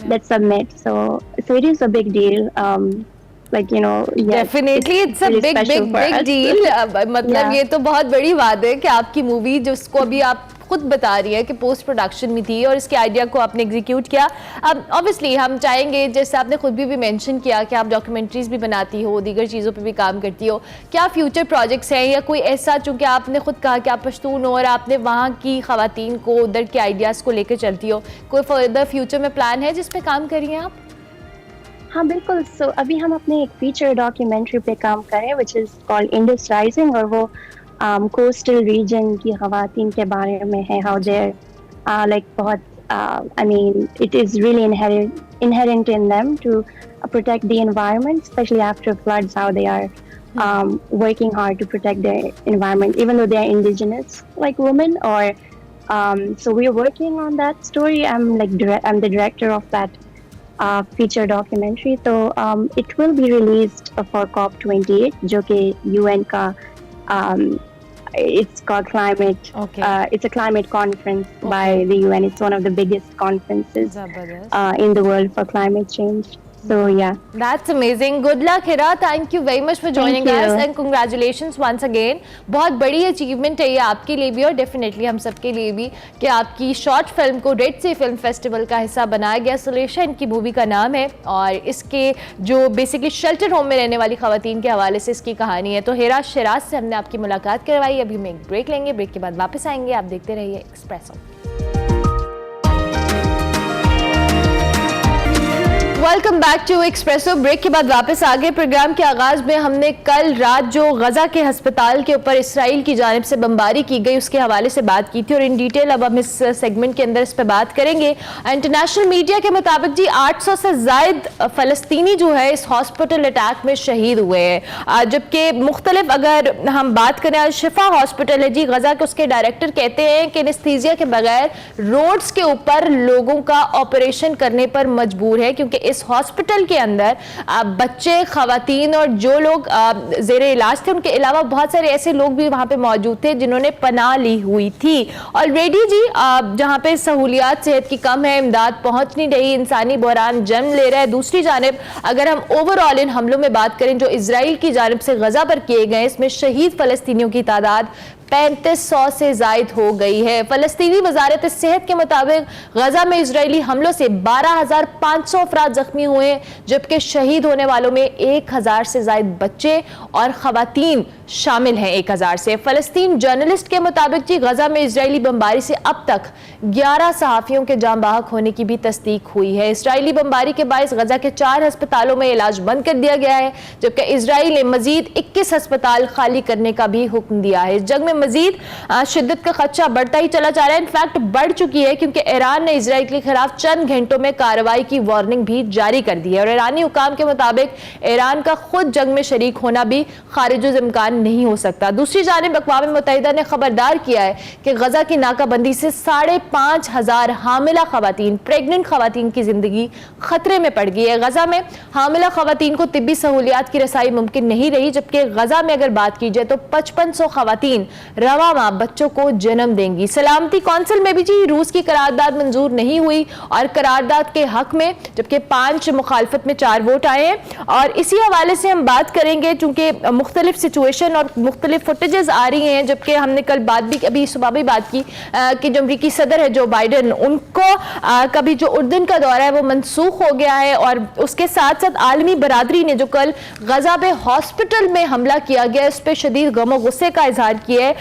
that submit, so it is a big deal. Like definitely it's a big deal. मतलब ये तो बहुत बड़ी बात है कि आपकी मूवी जिसको अभी आप खुद बता रही है कि पोस्ट प्रोडक्शन में थी और इसके आइडिया को आपने एग्जीक्यूट किया। अब ऑब्वियसली हम चाहेंगे, जैसे आपने खुद भी मेंशन किया कि आप डॉक्यूमेंट्रीज भी बनाती हो, दीगर चीज़ों पे भी काम करती हो, क्या फ्यूचर प्रोजेक्ट्स हैं या कोई ऐसा, चूँकि आपने खुद कहा कि आप पश्तून हो और आपने वहाँ की ख़वातीन को, उधर के आइडियाज़ को लेकर चलती हो, कोई फर्दर फ्यूचर में प्लान है जिस पे काम करिए आप? हाँ बिल्कुल। सो अभी हम अपने एक फीचर डॉक्यूमेंट्री पे काम कर रहे हैं which is called Indus Rising, और वो कोस्टल रीजन की ख़वातीन के बारे में है, how they're like बहुत I mean it is really inherent in them to protect the environment, especially after floods, how they are working hard to protect their environment, even though they are indigenous, like women. Or so we are working on that story. I'm the director of that feature documentary. So it will be released for COP28, जो कि UN का it's called climate. Okay. It's a climate conference by the UN. It's one of the biggest conferences in the world for climate change. So yeah, That's amazing. Good luck, Hira. Thank you very much for joining Thank you. us and congratulations once again. बहुत बड़ी achievement है ये आपके लिए भी और definitely हम सबके लिए भी कि आपकी शॉर्ट फिल्म को रेड सी फिल्म फेस्टिवल का हिस्सा बनाया गया। सुलेशा इनकी मूवी का नाम है और इसके जो बेसिकली शेल्टर होम में रहने वाली खवातीन के हवाले से इसकी कहानी है। तो हिरा शिराज से हमने आपकी मुलाकात करवाई। अभी हम एक ब्रेक लेंगे, ब्रेक के बाद वापस आएंगे। आप देखते रहिए Expresso. Welcome back to Expresso. Break के बाद वापस आ गए। प्रोग्राम के आगाज में हमने कल रात जो गजा के अस्पताल के ऊपर इसराइल की जानिब से बमबारी की गई उसके हवाले से बात की थी और इन डिटेल अब हम इस सेगमेंट के अंदर इस पर बात करेंगे। इंटरनेशनल मीडिया के मुताबिक जी 800 से जायद फ़लस्तीनी जो है इस हॉस्पिटल अटैक में शहीद हुए हैं, जबकि मुख्तलिफ अगर हम बात करें शिफा हॉस्पिटल है जी गजा के, उसके डायरेक्टर कहते हैं कि एनेस्थीसिया के बगैर रोड्स के ऊपर लोगों का ऑपरेशन करने पर मजबूर है क्योंकि इस हॉस्पिटल के अंदर बच्चे, खवातीन और जो लोग जेरे इलाज थे उनके अलावा बहुत सारे ऐसे लोग भी वहां पे मौजूद थे जिन्होंने पनाह ली हुई थी। ऑलरेडी जी जहां पे सहूलियात सेहत की कम है, इमदाद पहुंच नहीं रही, इंसानी बहरान जन्म ले रहा है। दूसरी जानिब अगर हम ओवरऑल इन हमलों में बात करें जो इजराइल की जानिब से गजा पर किए गए, इसमें शहीद फलस्तीनियों की तादाद 3500 से जायद हो गई है। फलस्तीनी वजारत सेहत के मुताबिक गजा में इजरायली हमलों से 12,500 अफराद जख्मी हुए जबकि शहीद होने वालों में 1000 से जायद बच्चे और खवातीन शामिल हैं 1000 से। फलस्तीन जर्नलिस्ट के मुताबिक जी गजा में इजरायली बमबारी से अब तक 11 सहाफियों के जाम बाहक होने की भी तस्दीक हुई है। इजरायली बमबारी के बायस गजा के 4 अस्पतालों में इलाज बंद कर दिया गया है जबकि इजराइल ने मजीद 21 अस्पताल खाली करने का भी हुक्म दिया है। इस जंग में मजीद शिद्दत का खदशा बढ़ता ही चला जा रहा है, इनफैक्ट बढ़ चुकी है क्योंकि ईरान ने इजराइल के खिलाफ चंद घंटों में कार्रवाई की वार्निंग भी जारी कर दी है और ईरानी हुकाम के मुताबिक ईरान का खुद जंग में शरीक होना भी खारिजुल इम्कान नहीं हो सकता। दूसरी जानिब अक़वाम मुत्तहिदा ने खबरदार किया है कि गजा की नाकाबंदी से 5,500 हामिला खवातीन, प्रेग्नेंट खवातीन की जिंदगी खतरे में पड़ गई है। गजा में हामिला खवातीन को तिब्बी सहूलियात की रसाई मुमकिन नहीं रही जबकि गजा में अगर बात की जाए तो 5500 खवातीन रवा माह बच्चों को जन्म देंगी। सलामती कौंसिल में भी जी रूस की करारदाद मंजूर नहीं हुई और करारदाद के हक में जबकि 5 मुखालफत में 4 वोट आए हैं और इसी हवाले से हम बात करेंगे चूंकि मुख्तलिफ सिचुएशन और मुख्तलिफ फुटेजेस आ रही हैं जबकि हमने कल बात भी अभी सुबह भी बात की कि जो अमरीकी सदर है जो बाइडन उनको कभी जो उर्दन का दौरा है वो मनसूख हो गया है और उसके साथ साथ आलमी बरादरी ने जो कल गजा पे हॉस्पिटल में हमला किया गया उस पर शदीद गम और गुस्से का इजहार किया है।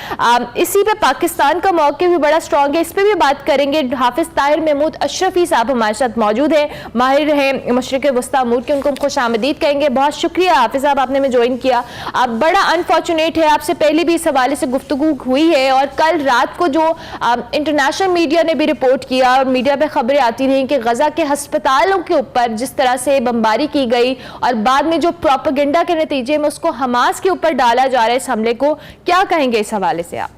इसी पे पाकिस्तान का मौके भी बड़ा स्ट्रॉन्ग है, इस पे भी बात करेंगे। हाफिज ताहिर महमूद अशरफी साहब हमारे साथ मौजूद है, माहिर हैं मशरिक वस्ता अमूर के, उनको खुश आमदीद कहेंगे। बहुत शुक्रिया हाफिज साहब आपने हमें ज्वाइन किया। आप बड़ा अनफॉर्चुनेट है, आपसे पहले भी इस हवाले से गुफ्तगू हुई है और कल रात को जो इंटरनेशनल मीडिया ने भी रिपोर्ट किया और मीडिया पे खबरें आती रही कि गजा के अस्पतालों के ऊपर जिस तरह से बमबारी की गई और बाद में जो प्रोपेगेंडा के नतीजे में उसको हमास के ऊपर डाला जा रहा है इस हमले को, क्या कहेंगे इस हवाले से आप?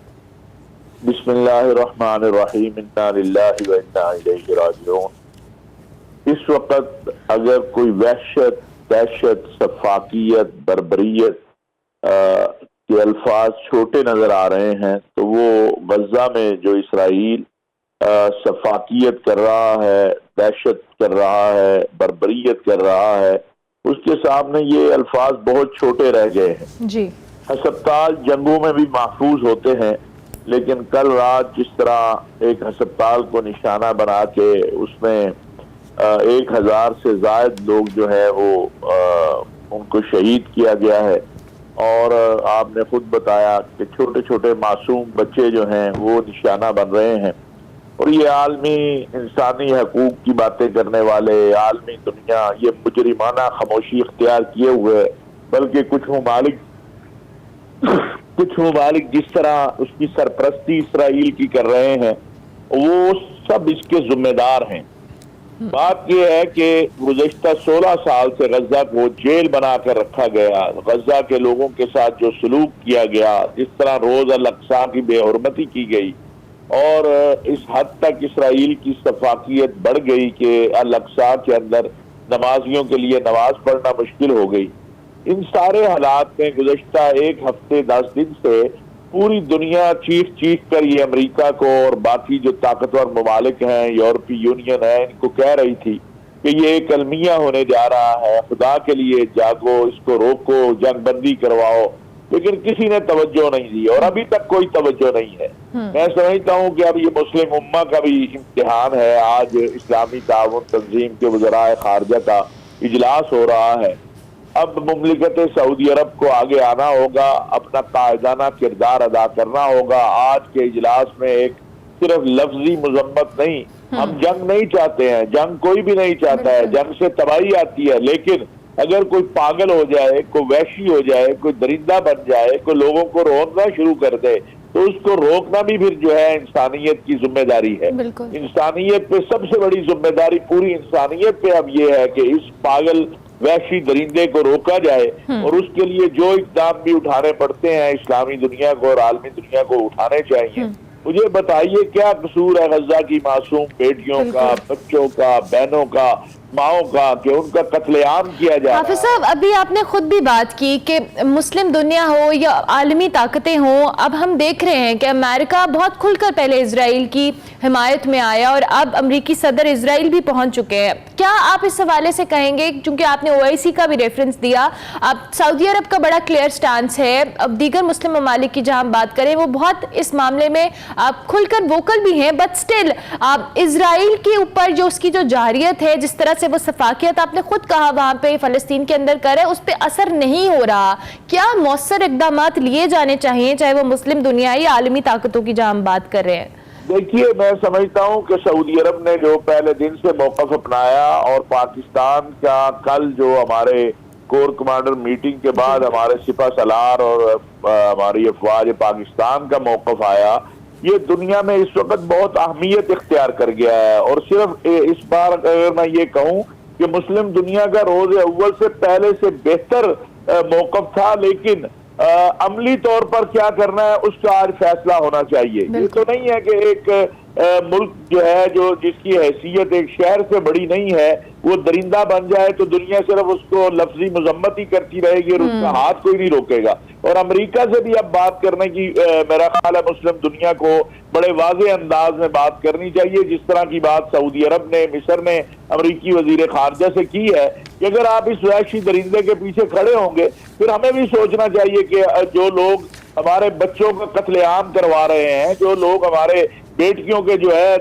बिस्मिल्लाहिर्रहमानिर्रहीम, इन्ना लिल्लाहि व इन्ना इलैहि राजिऊन। इस वक्त अगर कोई वहशत, दहशत, सफाकियत, बर्बरियत के अल्फाज छोटे नजर आ रहे हैं तो वो गजा में जो इसराइल सफाकियत कर रहा है, दहशत कर रहा है, बर्बरियत कर रहा है, उसके सामने ये अल्फाज बहुत छोटे रह गए हैं जी। अस्पताल जंगों में भी महफूज होते हैं लेकिन कल रात जिस तरह एक अस्पताल को निशाना बना के उसमें 1000 से ज्यादा लोग जो है वो उनको शहीद किया गया है और आपने खुद बताया कि छोटे छोटे मासूम बच्चे जो हैं वो निशाना बन रहे हैं और ये आलमी इंसानी हकूक की बातें करने वाले आलमी दुनिया ये मुजरिमाना खामोशी इख्तियार किए हुए, बल्कि कुछ ममालिक जिस तरह उसकी सरपरस्ती इसराइल की कर रहे हैं वो सब इसके जिम्मेदार हैं। बात यह है कि गुज़श्ता 16 साल से गजा को जेल बनाकर रखा गया, गजा के लोगों के साथ जो सलूक किया गया, जिस तरह रोज अल-अक्सा की बेहुरमती की गई और इस हद तक इसराइल की सफाकियत बढ़ गई कि अल-अक्सा के अंदर नमाजियों के लिए नमाज पढ़ना मुश्किल हो गई। इन सारे हालात में गुज़श्ता 1 हफ्ते 10 दिन से पूरी दुनिया चीख कर ये अमेरिका को और बाकी जो ताकतवर ममालिक हैं, यूरोपीय यूनियन है, इनको कह रही थी कि ये एक अलमिया होने जा रहा है, खुदा के लिए जागो, इसको रोको, जंगबंदी करवाओ, लेकिन किसी ने तवज्जो नहीं दी और अभी तक कोई तवज्जो नहीं है। मैं समझता हूँ कि अब ये मुस्लिम उम्मा का भी इम्तिहान है। आज इस्लामी ताउन तंजीम के वज़राए खारजा का इजलास हो रहा है। अब मुमलिकत सऊदी अरब को आगे आना होगा, अपना कायदाना किरदार अदा करना होगा। आज के इजलास में एक सिर्फ लफ्जी मजम्मत नहीं, हम जंग नहीं चाहते हैं, जंग कोई भी नहीं चाहता है, जंग से तबाही आती है, लेकिन अगर कोई पागल हो जाए, कोई वैशी हो जाए, कोई दरिंदा बन जाए, कोई लोगों को रोकना शुरू कर दे, तो उसको रोकना भी फिर जो है इंसानियत की जिम्मेदारी है। इंसानियत पे सबसे बड़ी जिम्मेदारी पूरी इंसानियत पे अब ये है कि इस पागल वैशी दरिंदे को रोका जाए और उसके लिए जो इक़दाम भी उठाने पड़ते हैं इस्लामी दुनिया को और आलमी दुनिया को उठाने चाहिए। मुझे बताइए क्या कसूर है गजा की मासूम बेटियों का, बच्चों का, बहनों का, माओ का, कि उनका कत्लेआम किया जा रहा है। हाफिज साहब, अभी आपने खुद भी बात की कि मुस्लिम दुनिया हो या आलमी ताकतें हों, अब हम देख रहे हैं कि अमेरिका बहुत खुलकर पहले इजराइल की हिमायत में आया और अब अमरीकी सदर इजराइल भी पहुंच चुके हैं। क्या आप इस हवाले से कहेंगे, क्योंकि आपने ओआईसी का भी रेफरेंस दिया, अब सऊदी अरब का बड़ा क्लियर स्टांस है, अब दीगर मुस्लिम ममालिक की जहां हम बात करें वो बहुत इस मामले में आप खुलकर वोकल भी हैं, बट स्टिल आप इजराइल के ऊपर जो उसकी जो जारियत है, जिस तरह से वो सफाकियत आपने खुद कहा वहां पे फलस्तीन के अंदर कर है, उस पर असर नहीं हो रहा। क्या मौसर इक़दामात लिए जाने चाहिए, चाहे वो मुस्लिम दुनिया या आलमी ताकतों की जहां हम बात कर रहे हैं? देखिए, मैं समझता हूं कि सऊदी अरब ने जो पहले दिन से मौक़िफ़ अपनाया और पाकिस्तान का कल जो हमारे कोर कमांडर मीटिंग के बाद हमारे सिपा सलार और हमारी अफवाज पाकिस्तान का मौक़िफ़ आया, ये दुनिया में इस वक्त बहुत अहमियत इख्तियार कर गया है। और सिर्फ इस बार अगर मैं ये कहूँ कि मुस्लिम दुनिया का रोज़ अव्वल से पहले से बेहतर मौक़िफ़ था, लेकिन अमली तौर पर क्या करना है उसका आज फैसला होना चाहिए। ये तो नहीं है कि एक मुल्क जो है, जो जिसकी हैसियत एक शहर से बड़ी नहीं है, वो दरिंदा बन जाए तो दुनिया सिर्फ उसको लफ्जी मजम्मत ही करती रहेगी और उसका हाथ कोई नहीं रोकेगा। और अमेरिका से भी अब बात करने की मेरा ख्याल है मुस्लिम दुनिया को बड़े वाज़े अंदाज में बात करनी चाहिए, जिस तरह की बात सऊदी अरब ने, मिस्र ने अमरीकी वजीर खारजा से की है कि अगर आप इस वहशी दरिंदे के पीछे खड़े होंगे, फिर हमें भी सोचना चाहिए कि जो लोग हमारे बच्चों का कत्लेआम करवा रहे हैं, जो लोग हमारे बेटियों के जो है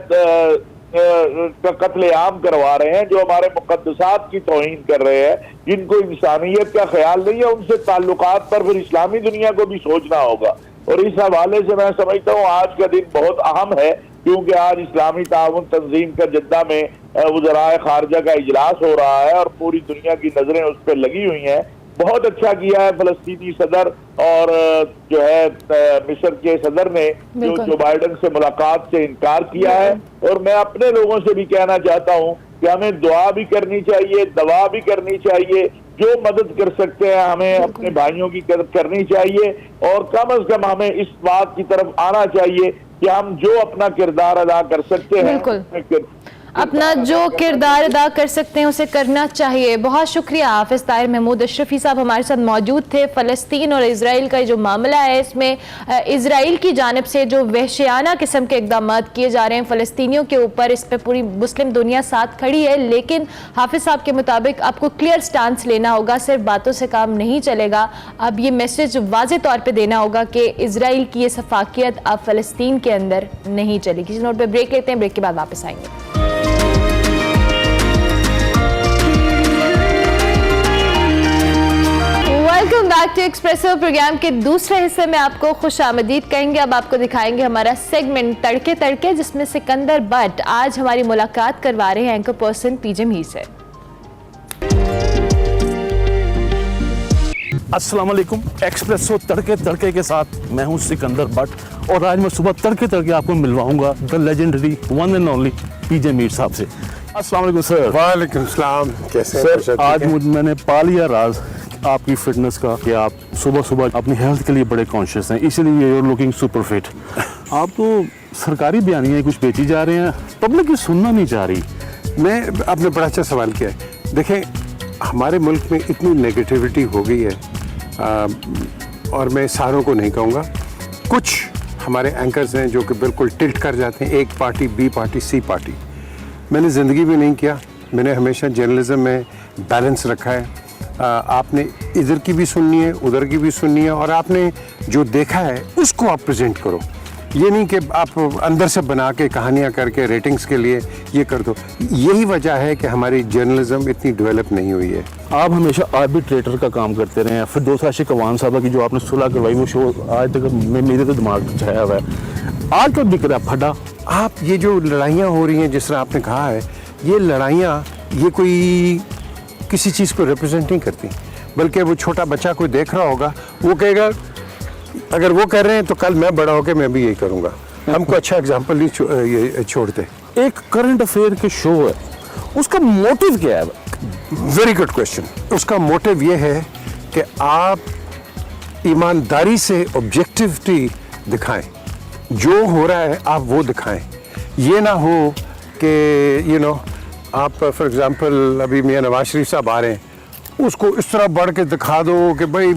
कत्लेआम करवा रहे हैं, जो हमारे मुकद्दसात की तौहीन कर रहे हैं, जिनको इंसानियत का ख्याल नहीं है, उनसे ताल्लुकात पर फिर इस्लामी दुनिया को भी सोचना होगा। और इस हवाले से मैं समझता हूँ आज का दिन बहुत अहम है, क्योंकि आज इस्लामी ताउन तंजीम का जद्दा में वज़राए खारजा का इजलास हो रहा है और पूरी दुनिया की नजरें उस पर लगी हुई हैं। बहुत अच्छा किया है फलस्तीनी सदर और जो है मिस्र के सदर ने जो बाइडन से मुलाकात से इनकार किया है। और मैं अपने लोगों से भी कहना चाहता हूँ कि हमें दुआ भी करनी चाहिए, दवा भी करनी चाहिए, जो मदद कर सकते हैं हमें अपने भाइयों की करनी चाहिए और कम अज कम हमें इस बात की तरफ आना चाहिए कि हम जो अपना किरदार अदा कर सकते हैं, अपना जो किरदार अदा कर सकते हैं उसे करना चाहिए। बहुत शुक्रिया हाफिज ताहिर महमूद अशरफी साहब हमारे साथ मौजूद थे। फ़लस्तीन और इजराइल का जो मामला है, इसमें इजराइल की जानिब से जो वहशियाना किस्म के इक़दाम किए जा रहे हैं फ़लस्तीनियों के ऊपर, इस पर पूरी मुस्लिम दुनिया साथ खड़ी है, लेकिन हाफिज साहब के मुताबिक आपको क्लियर स्टांस लेना होगा, सिर्फ बातों से काम नहीं चलेगा। अब ये मैसेज वाज़े तौर पर देना होगा कि इजराइल की ये सफाकियत अब फ़लस्तीन के अंदर नहीं चलेगी। इस नोट पर ब्रेक लेते हैं, ब्रेक के बाद वापस आएंगे। Welcome back to Expresso. Program के दूसरे हिस्से में आपको खुश आमदीद कहेंगे। अब आपको दिखाएंगे हमारा सेगमेंट तड़के तड़के, जिसमें सिकंदर बट आज हमारी मुलाकात करवा रहे हैं एंकर पर्सन पीजे मीर से। अस्सलाम वालेकुम। एक्सप्रेसो तड़के तड़के के साथ मैं हूं सिकंदर बट और आज मैं सुबह तड़के तड़के आपको मिलवाऊंगा the legendary one and only PJ Mir Sahab से। अस्सलाम वालेकुम सर। वालेकुम सलाम। कैसे हैं? सर आज मैंने पा लिया राज आपकी फिटनेस का कि आप सुबह सुबह अपनी हेल्थ के लिए बड़े कॉन्शियस हैं, इसीलिए you are looking super fit. आप तो सरकारी बयानियाँ कुछ बेची जा रहे हैं, पब्लिक की सुनना नहीं चाह रही। मैं आपने बड़ा अच्छा सवाल किया है। देखें, हमारे मुल्क में इतनी नेगेटिविटी हो गई है, और मैं सारों को नहीं कहूँगा, कुछ हमारे एंकर्स हैं जो कि बिल्कुल टिल्ट कर जाते हैं, एक पार्टी, बी पार्टी, सी पार्टी। मैंने ज़िंदगी में नहीं किया, मैंने हमेशा जर्नलिज्म में बैलेंस रखा है। आपने इधर की भी सुननी है, उधर की भी सुननी है, और आपने जो देखा है उसको आप प्रेजेंट करो। ये नहीं कि आप अंदर से बना के कहानियाँ करके रेटिंग्स के लिए ये कर दो। यही वजह है कि हमारी जर्नलिज्म इतनी डेवलप नहीं हुई है। आप हमेशा आर्बिट्रेटर का काम करते रहे हैं, फिर दोस्त आशिक अवान साहबा की जो आपने सुलह करवाई वो शो आज तक मेरे तो दिमाग में छाया हुआ है। आज कब दिख रहा है फटा? आप ये जो लड़ाइयाँ हो रही हैं, जिस तरह आपने कहा है, ये लड़ाइयाँ ये कोई किसी चीज़ को रिप्रेजेंट नहीं करती, बल्कि वो छोटा बच्चा कोई देख रहा होगा, वो कहेगा अगर वो कर रहे हैं तो कल मैं बड़ा होकर मैं भी यही करूँगा। हमको अच्छा एग्जाम्पल नहीं छोड़ते। एक करंट अफेयर के शो है, उसका मोटिव क्या है? Very good question. उसका मोटिव ये है कि आप ईमानदारी से ऑब्जेक्टिविटी दिखाएं, जो हो रहा है आप वो दिखाएं। ये ना हो कि आप फॉर एग्जांपल अभी मियां नवाज शरीफ साहब आ रहे हैं, उसको इस तरह बढ़ के दिखा दो कि भाई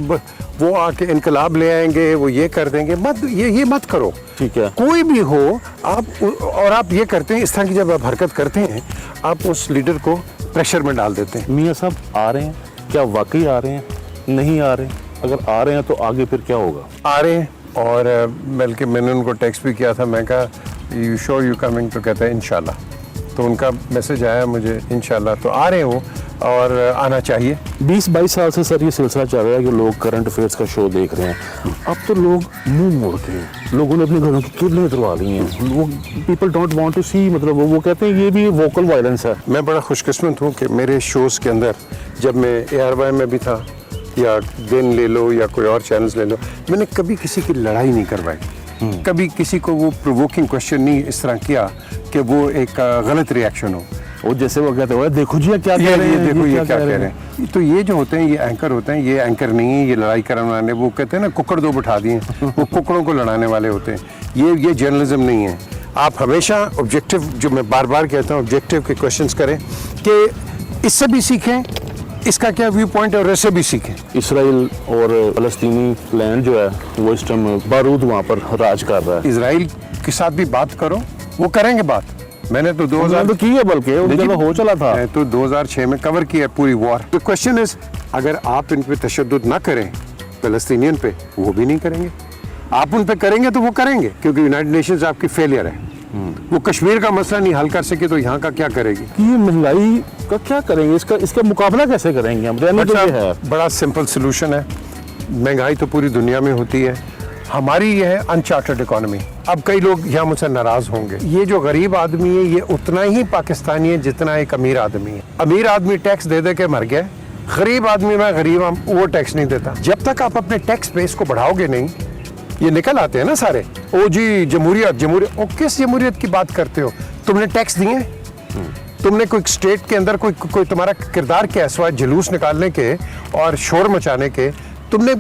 वो आके इनकलाब ले आएंगे, वो ये कर देंगे। मत ये मत करो। ठीक है, कोई भी हो आप, और आप ये करते हैं, इस तरह की जब आप हरकत करते हैं आप उस लीडर को प्रेशर में डाल देते हैं। मियाँ साहब आ रहे हैं, क्या वाकई आ रहे हैं? नहीं आ रहे? अगर आ रहे हैं तो आगे फिर क्या होगा? आ रहे हैं, और बल्कि मैंने उनको टेक्स्ट भी किया था, मैं कहा यू श्योर यू कमिंग, तो कहते हैं इंशाल्लाह। तो उनका मैसेज आया मुझे इंशाल्लाह, तो आ रहे हो और आना चाहिए। 20-22 साल से सर ये सिलसिला चल रहा है कि लोग करंट अफेयर्स का शो देख रहे हैं। अब तो लोग मुंह मोड़ते हैं, लोगों ने अपने घरों की किरणें उतरवा ली हैं। वो पीपल डोंट वांट टू सी, मतलब वो कहते हैं ये भी वोकल वायलेंस है। मैं बड़ा खुशकिस्मत हूँ कि मेरे शोज़ के अंदर, जब मैं ARY में भी था, या दिन ले लो या कोई और चैनल्स ले लो, मैंने कभी किसी की लड़ाई नहीं करवाई, कभी किसी को वो प्रोवोकिंग क्वेश्चन नहीं इस तरह किया कि वो एक गलत रिएक्शन हो। वो जैसे वो कहते हैं देखो जी क्या कह रहे हैं, देखो ये क्या कह रहे हैं। तो ये जो होते हैं ये एंकर होते हैं, ये एंकर नहीं है, ये लड़ाई करने वाले, वो कहते हैं ना कुकड़ दो बिठा दिए, वो कुकड़ों को लड़ाने वाले होते हैं। ये जर्नलिज्म नहीं है। आप हमेशा ऑब्जेक्टिव, जो मैं बार बार कहता हूँ, ऑब्जेक्टिव के क्वेश्चंस करें कि इससे भी सीखें, इसका क्या व्यू पॉइंट है, और इससे भी सीखें। इसराइल और फलस्तीनी लैंड जो है वो इस टाइम बारूद वहाँ पर राज कर रहा है। इसराइल के साथ भी बात करो, वो करेंगे बात। मैंने तो 2000 तो की है, बल्कि हो चला था, तो 2006 में कवर किया पूरी वॉर। द क्वेश्चन इज, अगर आप इन पे तशद्दुद ना करें फलस्तीनियन पे, वो भी नहीं करेंगे। आप उन पे करेंगे तो वो करेंगे, क्योंकि यूनाइटेड नेशंस आपकी फेलियर है। वो कश्मीर का मसला नहीं हल कर सके तो यहाँ का क्या करेगी? ये महंगाई का क्या करेंगे? इसका मुकाबला कैसे करेंगे हम? तो ये है बड़ा सिंपल सोल्यूशन है। महंगाई तो पूरी दुनिया में होती है, हमारी ये है अनचार्टर्ड इकोनॉमी। अब कई लोग यहाँ मुझसे नाराज होंगे। ये जो गरीब आदमी है ये उतना ही पाकिस्तानी है जितना एक अमीर आदमी है। अमीर आदमी टैक्स दे दे के मर गया, गरीब आदमी, मैं गरीब वो टैक्स नहीं देता। जब तक आप अपने टैक्स बेस को बढ़ाओगे नहीं, ये निकल आते हैं ना सारे, ओ जी जमहूरियत, ओ किस जमहूरियत की बात करते हो? तुमने टैक्स दिए? तुमने कोई स्टेट के अंदर कोई तुम्हारा किरदार क्या है सिवाय जुलूस निकालने के और शोर मचाने के? तुमने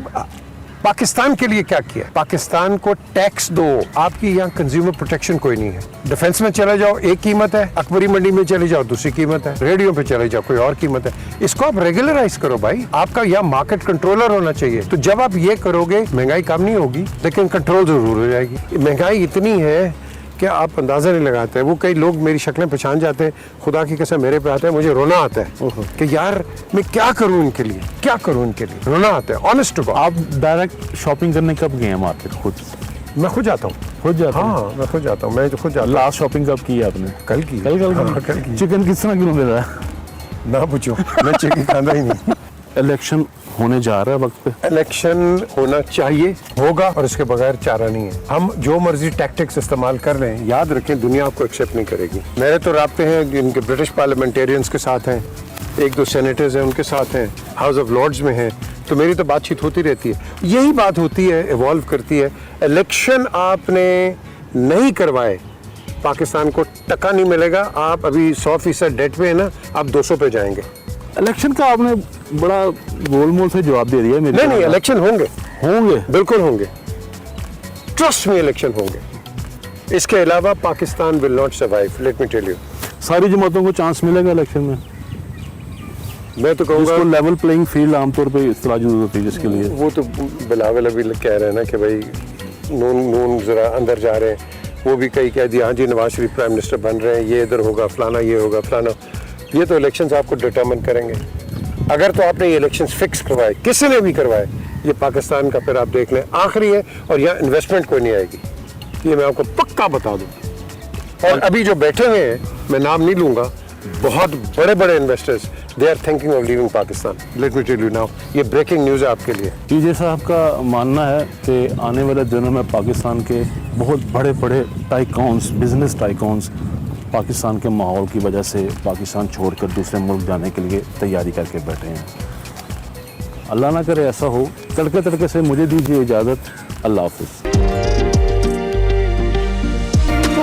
पाकिस्तान के लिए क्या किया? पाकिस्तान को टैक्स दो। आपकी यहाँ कंज्यूमर प्रोटेक्शन कोई नहीं है। डिफेंस में चले जाओ एक कीमत है, अकबरी मंडी में चले जाओ दूसरी कीमत है, रेडियो पे चले जाओ कोई और कीमत है। इसको आप रेगुलराइज करो भाई। आपका यहाँ मार्केट कंट्रोलर होना चाहिए। तो जब आप ये करोगे महंगाई कम नहीं होगी, लेकिन कंट्रोल जरूर हो जाएगी। महंगाई इतनी है कि आप अंदाजा नहीं लगाते। वो कई लोग मेरी शक्लें पहचान जाते हैं, खुदा की कसम मेरे पे आते हैं, मुझे रोना आता है कि यार मैं क्या करूं इनके लिए, क्या करूं इनके लिए, रोना आता है। Honest to God. आप डायरेक्ट शॉपिंग करने कब गए हैं मार्केट? खुद? मैं खुद जाता हूँ। खुद जाता हूँ? हाँ मैं खुद जाता हूँ। मैं खुद जाता हूँ। लास्ट शॉपिंग कब की है आपने? कल की। कल की। चिकन किस तरह किलो मिल रहा है? ना पूछो, मैं चिकन खाता ही नहीं। इलेक्शन होने जा रहा है वक्त पे। इलेक्शन होना चाहिए, होगा, और इसके बगैर चारा नहीं है। हम जो मर्जी टैक्टिक्स इस्तेमाल कर रहे हैं, याद रखें दुनिया आपको एक्सेप्ट नहीं करेगी। मेरे तो राब्ते हैं इनके ब्रिटिश पार्लियामेंटेरियंस के साथ हैं, 1-2 सेनेटर्स हैं उनके साथ हैं, हाउस ऑफ लॉर्ड्स में हैं, तो मेरी तो बातचीत होती रहती है। यही बात होती है, इवॉल्व करती है। इलेक्शन आपने नहीं करवाए पाकिस्तान को टका नहीं मिलेगा। आप अभी 100% डेट में है ना, आप 200 पे जाएंगे। इलेक्शन का आपने बड़ा गोलमोल से जवाब दे दिया मेरे। नहीं, इलेक्शन होंगे, बिल्कुल होंगे, ट्रस्ट में इलेक्शन होंगे। इसके अलावा Pakistan will not survive, let me tell you. सारी जमातों को चांस मिलेगा इलेक्शन में? मैं तो कहूँगा लेवल प्लेइंग फील्ड आमतौर पे इस तरह जरूरत होती है जिसके लिए। वो तो बिलावल अभी कह रहे हैं ना कि भाई नून जरा अंदर जा रहे हैं, वो भी कई कह दिया हाँ जी नवाज शरीफ प्राइम मिनिस्टर बन रहे हैं, ये इधर होगा फलाना, ये होगा फलाना। ये तो इलेक्शंस आपको डिटरमिन करेंगे। अगर तो आपने ये इलेक्शंस फिक्स करवाए, किसी ने भी करवाए, ये पाकिस्तान का फिर आप देख लें आखिरी है, और यहाँ इन्वेस्टमेंट कोई नहीं आएगी, ये मैं आपको पक्का बता दूँ। और अभी जो बैठे हुए हैं, मैं नाम नहीं लूँगा, बहुत बड़े बड़े investors, they are thinking of leaving Pakistan. Let me tell you now, ये ब्रेकिंग न्यूज़ है आपके लिए। पीजे साहब का मानना है कि आने वाले दिनों में पाकिस्तान के बहुत बड़े बड़े टाइकॉन्स, बिजनेस टाइकॉन्स पाकिस्तान के माहौल की वजह से पाकिस्तान छोड़कर दूसरे मुल्क जाने के लिए तैयारी करके बैठे हैं। अल्लाह ना करे ऐसा हो। तड़के तड़के से मुझे दीजिए इजाज़त। अल्लाह हाफिज़।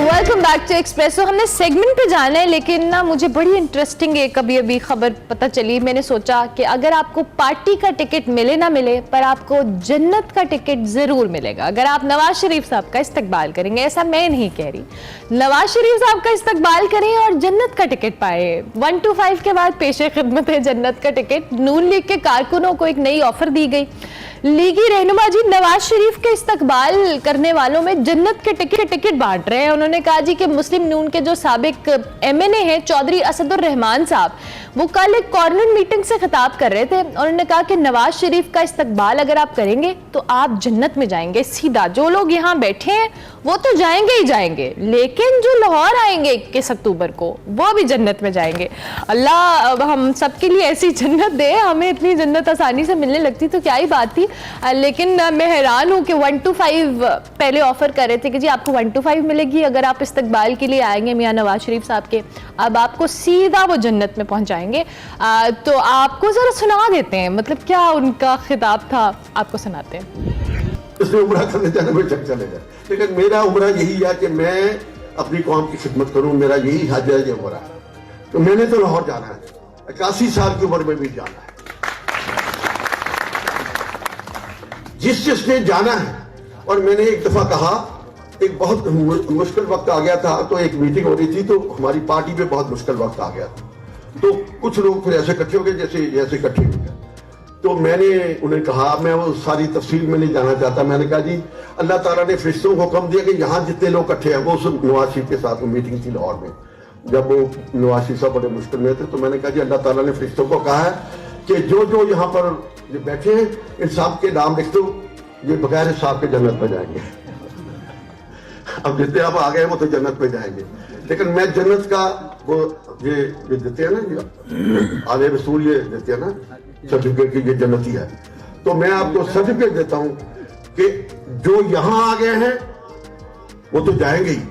Welcome back to Expresso. हमने सेगमेंट पे जाना है, लेकिन ना मुझे बड़ी इंटरेस्टिंग एक अभी खबर पता चली। मैंने सोचा कि अगर आपको पार्टी का टिकट मिले ना मिले, पर आपको जन्नत का टिकट जरूर मिलेगा अगर आप नवाज शरीफ साहब का इस्तकबाल करेंगे। ऐसा मैं नहीं कह रही, नवाज शरीफ साहब का इस्तकबाल करें और जन्नत का टिकट पाए। 1 to 5 के बाद पेशे खिदमत है जन्नत का टिकट। नून लीग के कारकुनों को एक नई ऑफर दी गई। लीगी रहनुमा जी नवाज शरीफ के इस्तकबाल करने वालों में जन्नत के टिकट बांट रहे हैं। उन्होंने कहा जी कि मुस्लिम नून के जो साबिक एमएनए हैं चौधरी असदुर रहमान साहब, वो कल एक कॉर्नर मीटिंग से खिताब कर रहे थे। उन्होंने कहा कि नवाज शरीफ का इस्तकबाल अगर आप करेंगे तो आप जन्नत में जाएंगे सीधा। जो लोग यहाँ बैठे हैं वो तो जाएंगे ही जाएंगे, लेकिन जो लाहौर आएंगे 21 अक्टूबर को वो भी जन्नत में जाएंगे। अल्लाह हम सबके लिए ऐसी जन्नत दे। हमें इतनी जन्नत आसानी से मिलने लगती तो क्या ही बात थी। लेकिन मैं हैरान हूँ कि 1 to 5 पहले ऑफर कर रहे थे कि जी आपको 1 to 5 मिलेगी अगर आप इस्तकबाल के लिए आएंगे मियां नवाज शरीफ साहब के। अब आपको सीधा वो जन्नत में पहुंचाएंगे। तो आपको जरा सुना देते हैं, मतलब क्या उनका खिताब था, आपको सुनाते हैं। इसमें उम्रा करने जाने में चक चलेगा, लेकिन मेरा उम्रा यही है कि मैं अपनी कौम की खिदमत करूं। मेरा यही हज है, ये उम्रा है। तो मैंने तो लाहौर जाना है, 81 साल की उम्र में भी जाना है। जिसने जाना है, और मैंने एक दफा कहा, एक बहुत मुश्किल वक्त आ गया था, तो एक मीटिंग हो रही थी, तो हमारी पार्टी में बहुत मुश्किल वक्त आ गया था, तो कुछ लोग फिर ऐसे इकट्ठे हो गए जैसे इकट्ठे हो गए। तो मैंने उन्हें कहा, मैं वो सारी तफसील में नहीं जाना चाहता, मैंने कहा जी अल्लाह ताला ने फरिश्तों को हुक्म दिया कि यहाँ जितने लोग इकट्ठे हैं, वो सब नवाज शरीफ के साथ मीटिंग थी लाहौर में, जब वो नवाज शरीफ साहब बड़े मुश्किल में थे। तो मैंने कहा जी अल्लाह ताला ने फरिश्तों को कहा है कि जो यहाँ पर जो बैठे हैं इन सब के नाम लिख दो, ये बगैर हिसाब के जन्नत में जाएंगे। अब जितने आप आ गए वो तो जन्नत में जाएंगे, लेकिन मैं जन्नत का वो ये देते हैं ना, आले रसूल ये देते हैं ना सर्टिफिकेट की, ये जन्नती है। तो मैं आपको सर्टिफिकेट देता हूं कि जो यहां आ गए हैं वो तो जाएंगे ही,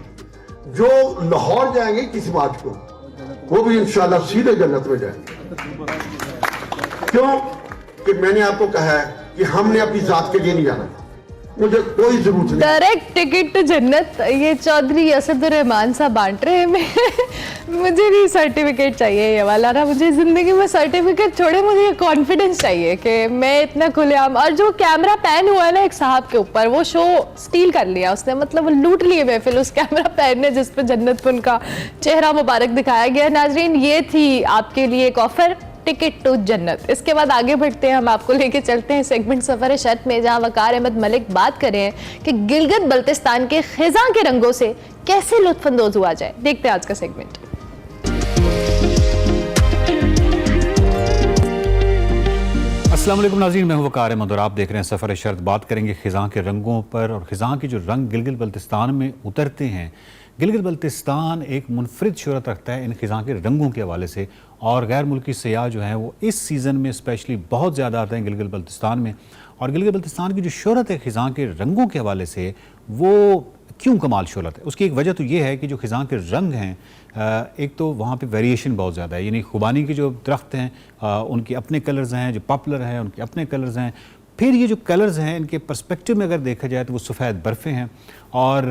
जो लाहौर जाएंगे किस बात को, वो भी इंशाल्लाह सीधे जन्नत में जाएंगे। क्यों कि मैंने आपको कहा है कि हमने अपनी जात के लिए नहीं जाना, मुझे कोई जरूरत नहीं। डायरेक्ट टिकट टू जन्नत ये चौधरी असदुर रहमान साहब बांट रहे हैं। मुझे भी सर्टिफिकेट चाहिए ये वाला ना, मुझे जिंदगी में सर्टिफिकेट छोड़े, मुझे कॉन्फिडेंस चाहिए कि मैं इतना खुलेआम। और जो कैमरा पैन हुआ ना एक साहब के ऊपर, वो शो स्टील कर लिया उसने, मतलब वो लूट लिए महफिल उस कैमरा पैन ने जिस पे जन्नत पे उनका चेहरा मुबारक दिखाया गया। नाजरीन, ये थी आपके लिए एक ऑफर, टिकट टू जन्नत। इसके बाद आगे बढ़ते हैं, हम आपको लेके चलते हैं सेगमेंट सफर शर्त में, जहां वकार अहमद मलिक बात कर रहे हैं कि गिलगित बल्तिस्तान के खिज़ां के रंगों से कैसे लुत्फानंदोज हुआ जाए। देखते हैं आज का सेगमेंट। अस्सलाम वालेकुम नाज़रीन, मैं हूं वकार अहमद और आप देख रहे हैं सफ़र शर्त। बात करेंगे खिज़ां के रंगों पर, और खिज़ां के जो रंग गिलगित बल्तिस्तान में उतरते हैं। गिलगित बल्तिस्तान एक मुनफरिद शोहरत रखता है इन खिज़ां के रंगों के हवाले से, और गैर मुल्की सयाह जो हैं वो इस सीज़न में स्पेशली बहुत ज़्यादा आते हैं गिलगित बल्तिस्तान में। और गिलगित बल्तिस्तान की जो शोहरत है खिज़ां के रंगों के हवाले से, वो क्यों कमाल शोहरत है, उसकी एक वजह तो ये है कि जो खिज़ां के रंग हैं, एक तो वहाँ पे वेरिएशन बहुत ज़्यादा है। यानी खुबानी के जो दरख्त हैं उनके अपने कलर्स हैं, जो पॉपुलर हैं उनके अपने कलर्स हैं। फिर ये जो कलर्स हैं इनके पर्सपेक्टिव में अगर देखा जाए तो वो सफ़ेद बर्फ़ें हैं, और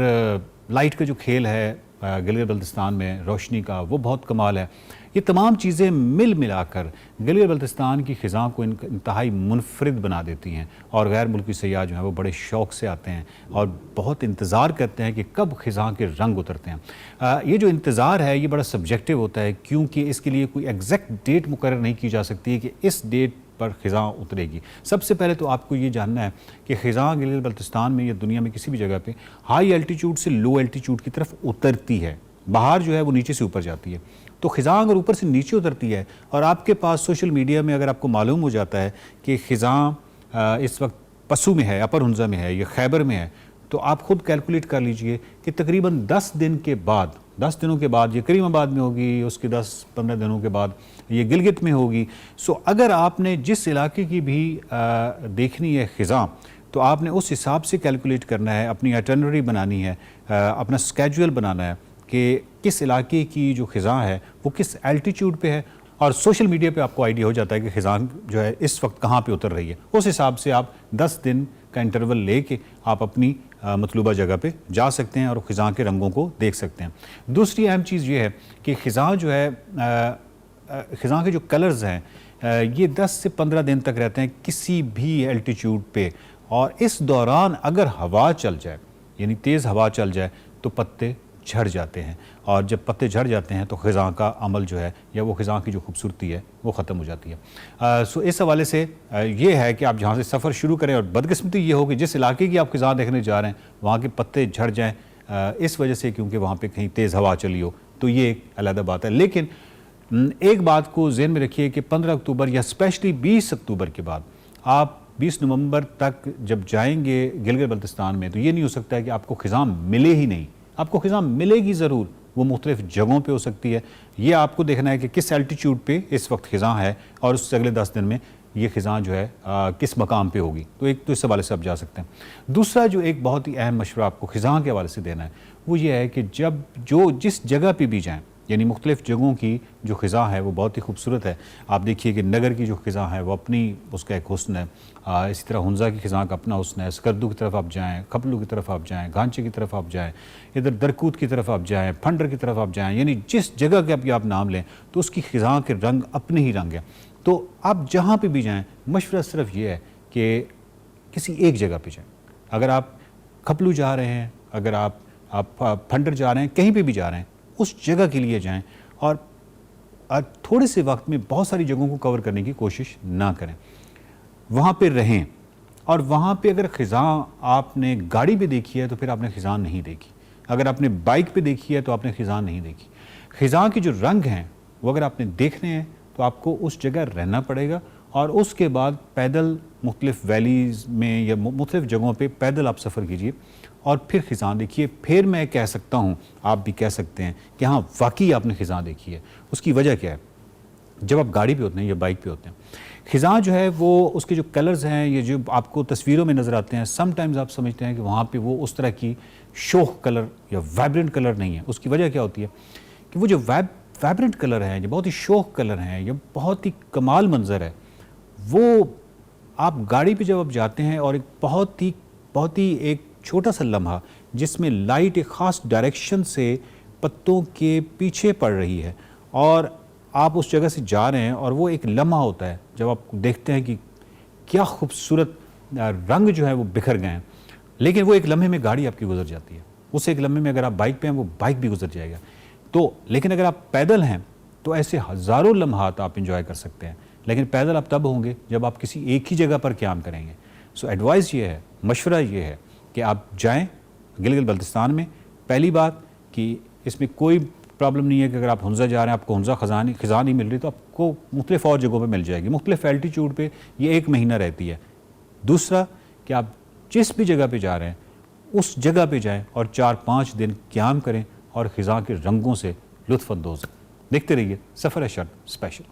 लाइट का जो खेल है गिलगित बल्तिस्तान में रोशनी का वो बहुत कमाल है। ये तमाम चीज़ें मिल मिलाकर गिलगित बल्तिस्तान की ख़िज़ा को इंतहाई मुनफरिद बना देती हैं और गैर मुल्की सयाह जो हैं वो बड़े शौक़ से आते हैं और बहुत इंतज़ार करते हैं कि कब ख़िज़ा के रंग उतरते हैं। ये जो इंतज़ार है ये बड़ा सब्जेक्टिव होता है, क्योंकि इसके लिए कोई एग्जैक्ट डेट मुकर्रर नहीं की जा सकती कि इस डेट पर ख़िज़ा उतरेगी। सबसे पहले तो आपको ये जानना है कि ख़िज़ा गिलगित बल्तिस्तान में या दुनिया में किसी भी जगह पे हाई एल्टीट्यूड से लो एल्टीट्यूड की तरफ उतरती है। बाहर जो है वो नीचे से ऊपर जाती है। तो ख़िज़ा अगर ऊपर से नीचे उतरती है और आपके पास सोशल मीडिया में अगर आपको मालूम हो जाता है कि ख़िज़ा इस वक्त पसू में है, अपर हुंज़ा में है या खैबर में है, तो आप ख़ुद कैलकुलेट कर लीजिए कि तकरीबन 10 दिन के बाद, 10 दिनों के बाद ये करीमाबाद में होगी, उसके 10-15 दिनों के बाद ये गिलगित में होगी। सो अगर आपने जिस इलाके की भी देखनी है ख़िज़ा, तो आपने उस हिसाब से कैलकुलेट करना है, अपनी आइटिनरी बनानी है, अपना स्केड्यूल बनाना है कि किस इलाके की जो ख़िज़ा है वो किस एल्टीट्यूड पे है, और सोशल मीडिया पे आपको आइडिया हो जाता है कि ख़िज़ा जो है इस वक्त कहाँ पे उतर रही है। उस हिसाब से आप 10 दिन का इंटरवल लेके आप अपनी मतलूबा जगह पे जा सकते हैं और ख़िज़ा के रंगों को देख सकते हैं। दूसरी अहम चीज़ ये है कि ख़िज़ा जो है, ख़िज़ा के जो कलर्स हैं ये 10 से 15 दिन तक रहते हैं किसी भी एल्टीट्यूड पे, और इस दौरान अगर हवा चल जाए, यानी तेज़ हवा चल जाए, तो पत्ते झड़ जाते हैं, और जब पत्ते झड़ जाते हैं तो ख़िज़ा का अमल जो है या वो ख़िज़ा की जो खूबसूरती है वो ख़त्म हो जाती है। सो इस हवाले से ये है कि आप जहाँ से सफ़र शुरू करें, और बदकिस्मती ये हो कि जिस इलाके की आप ख़िज़ा देखने जा रहे हैं वहाँ के पत्ते झड़ जाएँ इस वजह से क्योंकि वहाँ पे कहीं तेज़ हवा चली हो, तो ये एक अलग बात है। लेकिन एक बात को ज़हन में रखिए कि 15 अक्टूबर या स्पेशली 20 अक्टूबर के बाद आप 20 नवंबर तक जब जाएंगे गिलगित बल्तिस्तान में, तो ये नहीं हो सकता है कि आपको ख़िज़ा मिले ही नहीं। आपको ख़िज़ा मिलेगी ज़रूर, वो मुख्तलिफ़ जगहों पे हो सकती है। ये आपको देखना है कि किस एल्टीट्यूड पे इस वक्त ख़िज़ा है और उससे अगले 10 दिन में ये ख़िज़ा जो है किस मकाम पे होगी। तो एक तो इस हवाले से आप जा सकते हैं। दूसरा जो एक बहुत ही अहम मशवरा आपको ख़िज़ा के हवाले से देना है वो ये है कि जब जिस जगह पर भी जाएँ, यानी मुख्तलिफ़ जगहों की जो ख़िज़ा है वो बहुत ही खूबसूरत है। आप देखिए कि नगर की जो ख़िज़ा है वो अपनी उसका एक हुस्न है, इसी तरह हुंज़ा की ख़िज़ा का अपना हुस्न है। स्कर्दू की तरफ आप जाएँ, खपलू की तरफ आप जाएँ, गांचे की तरफ आप जाएँ, इधर दरकूत की तरफ आप जाएँ, फंडर की तरफ आप जाएँ, यानी जिस जगह के आप नाम लें तो उसकी ख़िज़ा के रंग अपने ही रंग हैं। तो आप जहाँ पर भी जाएँ, मशवरा सिर्फ ये है कि किसी एक जगह पर जाएँ। अगर आप खपलू जा रहे हैं, अगर आप फंडर जा रहे हैं, कहीं पर भी जा रहे हैं, उस जगह के लिए जाएं और थोड़े से वक्त में बहुत सारी जगहों को कवर करने की कोशिश ना करें। वहाँ पे रहें, और वहाँ पे अगर ख़िज़ा आपने गाड़ी पे देखी है तो फिर आपने ख़िज़ा नहीं देखी। अगर आपने बाइक पे देखी है तो आपने ख़िज़ा नहीं देखी। ख़िज़ा के जो रंग हैं वो अगर आपने देखने हैं तो आपको उस जगह रहना पड़ेगा, और उसके बाद पैदल मुख्तलिफ़ वैलीज़ में या मुख्तलिफ़ जगहों पे पैदल आप सफ़र कीजिए और फिर ख़िज़ा देखिए। फिर मैं कह सकता हूँ, आप भी कह सकते हैं कि हाँ वाकई आपने ख़िज़ा देखी है। उसकी वजह क्या है? जब आप गाड़ी पे होते हैं या बाइक पे होते हैं, ख़िज़ा जो है वो उसके जो कलर्स हैं, ये जो आपको तस्वीरों में नज़र आते हैं, समटाइम्स आप समझते हैं कि वहाँ पे वो उस तरह की शोख कलर या वाइब्रेंट कलर नहीं है। उसकी वजह क्या होती है कि वो जो वाइब्रेंट कलर हैं, जो बहुत ही शोख कलर हैं, ये बहुत ही कमाल मंज़र है, वो आप गाड़ी पे जब आप जाते हैं और एक बहुत ही एक छोटा सा लम्हा जिसमें लाइट एक ख़ास डायरेक्शन से पत्तों के पीछे पड़ रही है और आप उस जगह से जा रहे हैं, और वो एक लम्हा होता है जब आप देखते हैं कि क्या खूबसूरत रंग जो है वो बिखर गए हैं। लेकिन वो एक लम्हे में गाड़ी आपकी गुजर जाती है, उस एक लम्हे में अगर आप बाइक पे हैं वो बाइक भी गुजर जाएगा। तो लेकिन अगर आप पैदल हैं तो ऐसे हज़ारों लम्हात आप इंजॉय कर सकते हैं। लेकिन पैदल आप तब होंगे जब आप किसी एक ही जगह पर क़याम करेंगे। सो एडवाइस ये है, मशवरा ये है कि आप जाएं गिलगित बल्तिस्तान में। पहली बात कि इसमें कोई प्रॉब्लम नहीं है कि अगर आप हुंज़ा जा रहे हैं, आपको हुंज़ा ख़िज़ा नहीं मिल रही, तो आपको मुख्तलिफ़ और जगहों पे मिल जाएगी। मुख्तलिफ़ एल्टीट्यूड पे ये 1 महीना रहती है। दूसरा कि आप जिस भी जगह पे जा रहे हैं उस जगह पे जाएं और 4-5 दिन क़याम करें और ख़िज़ा के रंगों से लुत्फ़अंदोज़। देखते रहिए सफ़र शर्त special.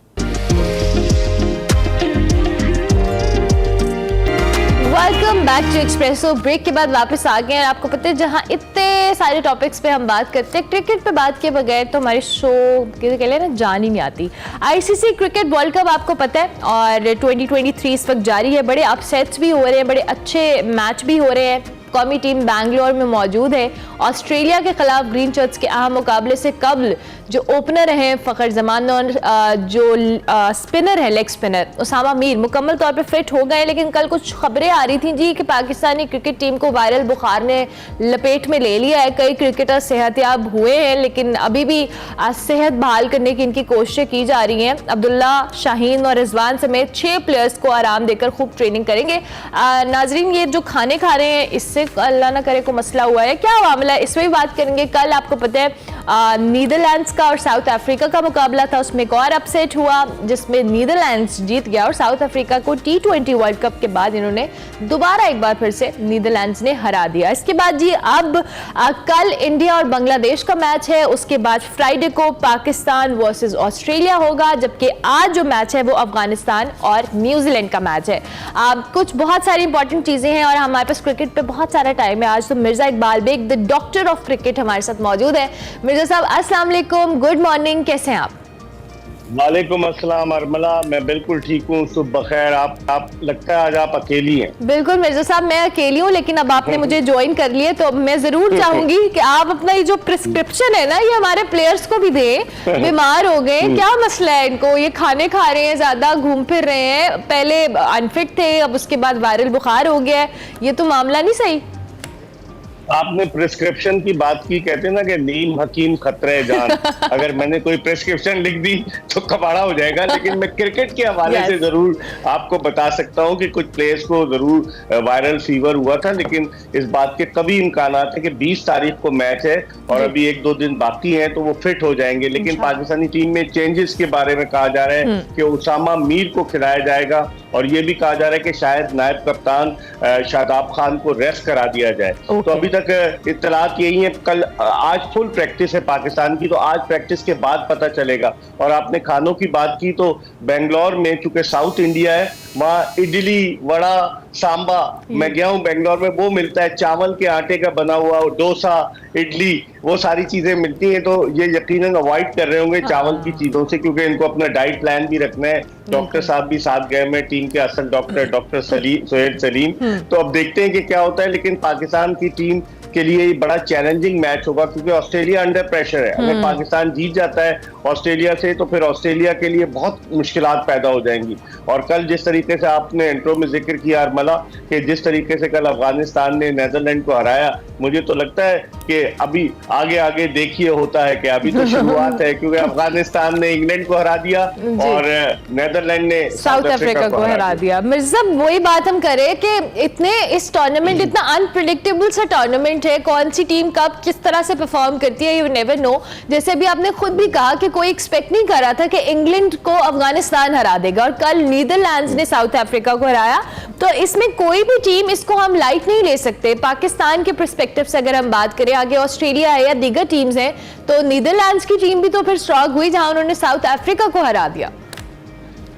Welcome back to Expresso. Break के बाद वापस आ गए हैं। आपको पता है जहां इतने सारे टॉपिक्स पे हम बात करते हैं, क्रिकेट पे बात किए बगैर तो हमारी शो के लिए ना जान ही नहीं आती। आईसीसी क्रिकेट वर्ल्ड कप आपको पता है, और 2023 इस वक्त जारी है। बड़े अपसेट्स भी हो रहे हैं, बड़े अच्छे मैच भी हो रहे हैं। कौमी टीम बैंगलोर में मौजूद है। ऑस्ट्रेलिया के खिलाफ ग्रीन शर्ट्स के अहम मुकाबले से कबल जो ओपनर हैं फ़खर जमान और जो स्पिनर है लेग स्पिनर उसामा मीर मुकम्मल तौर पे फिट हो गए, लेकिन कल कुछ खबरें आ रही थी जी कि पाकिस्तानी क्रिकेट टीम को वायरल बुखार ने लपेट में ले लिया है। कई क्रिकेटर सेहतयाब हुए हैं, लेकिन अभी भी सेहत बहाल करने की इनकी कोशिशें की जा रही हैं। अब्दुल्ला, शाहीन और रिजवान समेत 6 प्लेयर्स को आराम देकर खूब ट्रेनिंग करेंगे। नाजरीन, ये जो खाने खा रहे हैं इससे अल्लाह ना करे को मसला हुआ है, क्या मामला है, इसमें भी बात करेंगे। कल आपको पता है नीदरलैंड्स का और साउथ अफ्रीका का मुकाबला था, उसमें एक और अपसेट हुआ जिसमें नीदरलैंड्स जीत गया और साउथ अफ्रीका को T20 वर्ल्ड कप के बाद इन्होंने दोबारा एक बार फिर से नीदरलैंड्स ने हरा दिया। इसके बाद जी अब कल इंडिया और बांग्लादेश का मैच है, उसके बाद फ्राइडे को पाकिस्तान वर्सेस ऑस्ट्रेलिया होगा, जबकि आज जो मैच है वो अफगानिस्तान और न्यूजीलैंड का मैच है। कुछ बहुत सारी इंपॉर्टेंट चीजें हैं और हमारे पास क्रिकेट पे बहुत सारा टाइम है आज, तो Mirza Iqbal Baig the doctor of cricket हमारे साथ मौजूद है। मिर्जा साहब अस्सलाम वालेकुम, गुड मॉर्निंग, कैसे हैं आप? वालेकुम अस्सलाम अरमला, मैं बिल्कुल ठीक हूँ, सुबह बखैर। आप लगता है आज आप अकेली हैं? बिल्कुल मिर्जा साहब, मैं अकेली हूँ, लेकिन अब आपने मुझे ज्वाइन कर लिया तो मैं जरूर चाहूंगी कि आप अपना ये जो प्रिस्क्रिप्शन है ना ये हमारे प्लेयर्स को भी दें। बीमार हो गए, क्या मसला है इनको, ये खाने खा रहे हैं, ज्यादा घूम फिर रहे हैं, पहले अनफिट थे, अब उसके बाद वायरल बुखार हो गया है, ये तो मामला नहीं सही। आपने प्रिस्क्रिप्शन की बात की, कहते हैं ना कि नीम हकीम खतरे जान। अगर मैंने कोई प्रिस्क्रिप्शन लिख दी तो कबाड़ा हो जाएगा, लेकिन मैं क्रिकेट के हवाले से जरूर आपको बता सकता हूं कि कुछ प्लेयर्स को जरूर वायरल फीवर हुआ था, लेकिन इस बात के कभी इम्कान है कि 20 तारीख को मैच है और अभी 1-2 दिन बाकी हैं तो वो फिट हो जाएंगे। लेकिन पाकिस्तानी टीम में चेंजेस के बारे में कहा जा रहा है कि उसामा मीर को खिलाया जाएगा और ये भी कहा जा रहा है कि शायद नायब कप्तान शादाब खान को रेस्ट करा दिया जाए। तो अभी तक इत्तलात यही है। कल आज फुल प्रैक्टिस है पाकिस्तान की, तो आज प्रैक्टिस के बाद पता चलेगा। और आपने खानों की बात की तो बेंगलोर में चूंकि साउथ इंडिया है, वहाँ इडली, वड़ा, सांबा, मैं गया हूँ बेंगलोर में, वो मिलता है, चावल के आटे का बना हुआ डोसा, इडली, वो सारी चीजें मिलती हैं। तो ये यकीनन अवॉइड कर रहे होंगे चावल की चीजों से, क्योंकि इनको अपना डाइट प्लान भी रखना है। डॉक्टर साहब भी साथ गए में, टीम के असल डॉक्टर सोहेल सलीम। तो अब देखते हैं कि क्या होता है, लेकिन पाकिस्तान की टीम के लिए ये बड़ा चैलेंजिंग मैच होगा क्योंकि ऑस्ट्रेलिया अंडर प्रेशर है। अगर पाकिस्तान जीत जाता है ऑस्ट्रेलिया से तो फिर ऑस्ट्रेलिया के लिए बहुत मुश्किलात पैदा हो जाएंगी। और कल जिस तरीके से आपने इंट्रो में जिक्र किया अरमला कि जिस तरीके से कल अफगानिस्तान ने नेदरलैंड को हराया, मुझे तो लगता है कि अभी आगे आगे देखिए होता है कि अभी तो शुरुआत है, क्योंकि अफगानिस्तान ने इंग्लैंड को हरा दिया और नेदरलैंड ने साउथ अफ्रीका को हरा दिया। मिर्जा वही बात हम करें कि इतने इस टूर्नामेंट इतना अनप्रेडिक्टेबल सा टूर्नामेंट है, कौन सी टीम कब किस तरह से परफॉर्म करती है, यू नेवर नो। जैसे भी आपने खुद भी कहा कि कोई एक्सपेक्ट नहीं कर रहा था कि इंग्लैंड को अफगानिस्तान हरा देगा और कल नीदरलैंड्स ने साउथ अफ्रीका को हराया, तो इसमें कोई भी टीम इसको हम लाइट नहीं ले सकते। पाकिस्तान के पर्सपेक्टिव से अगर हम बात करें, आगे ऑस्ट्रेलिया है या दीगर टीम्स हैं, तो नीदरलैंड्स की टीम भी तो फिर स्ट्रॉन्ग हुई जहां उन्होंने साउथ अफ्रीका को हरा दिया।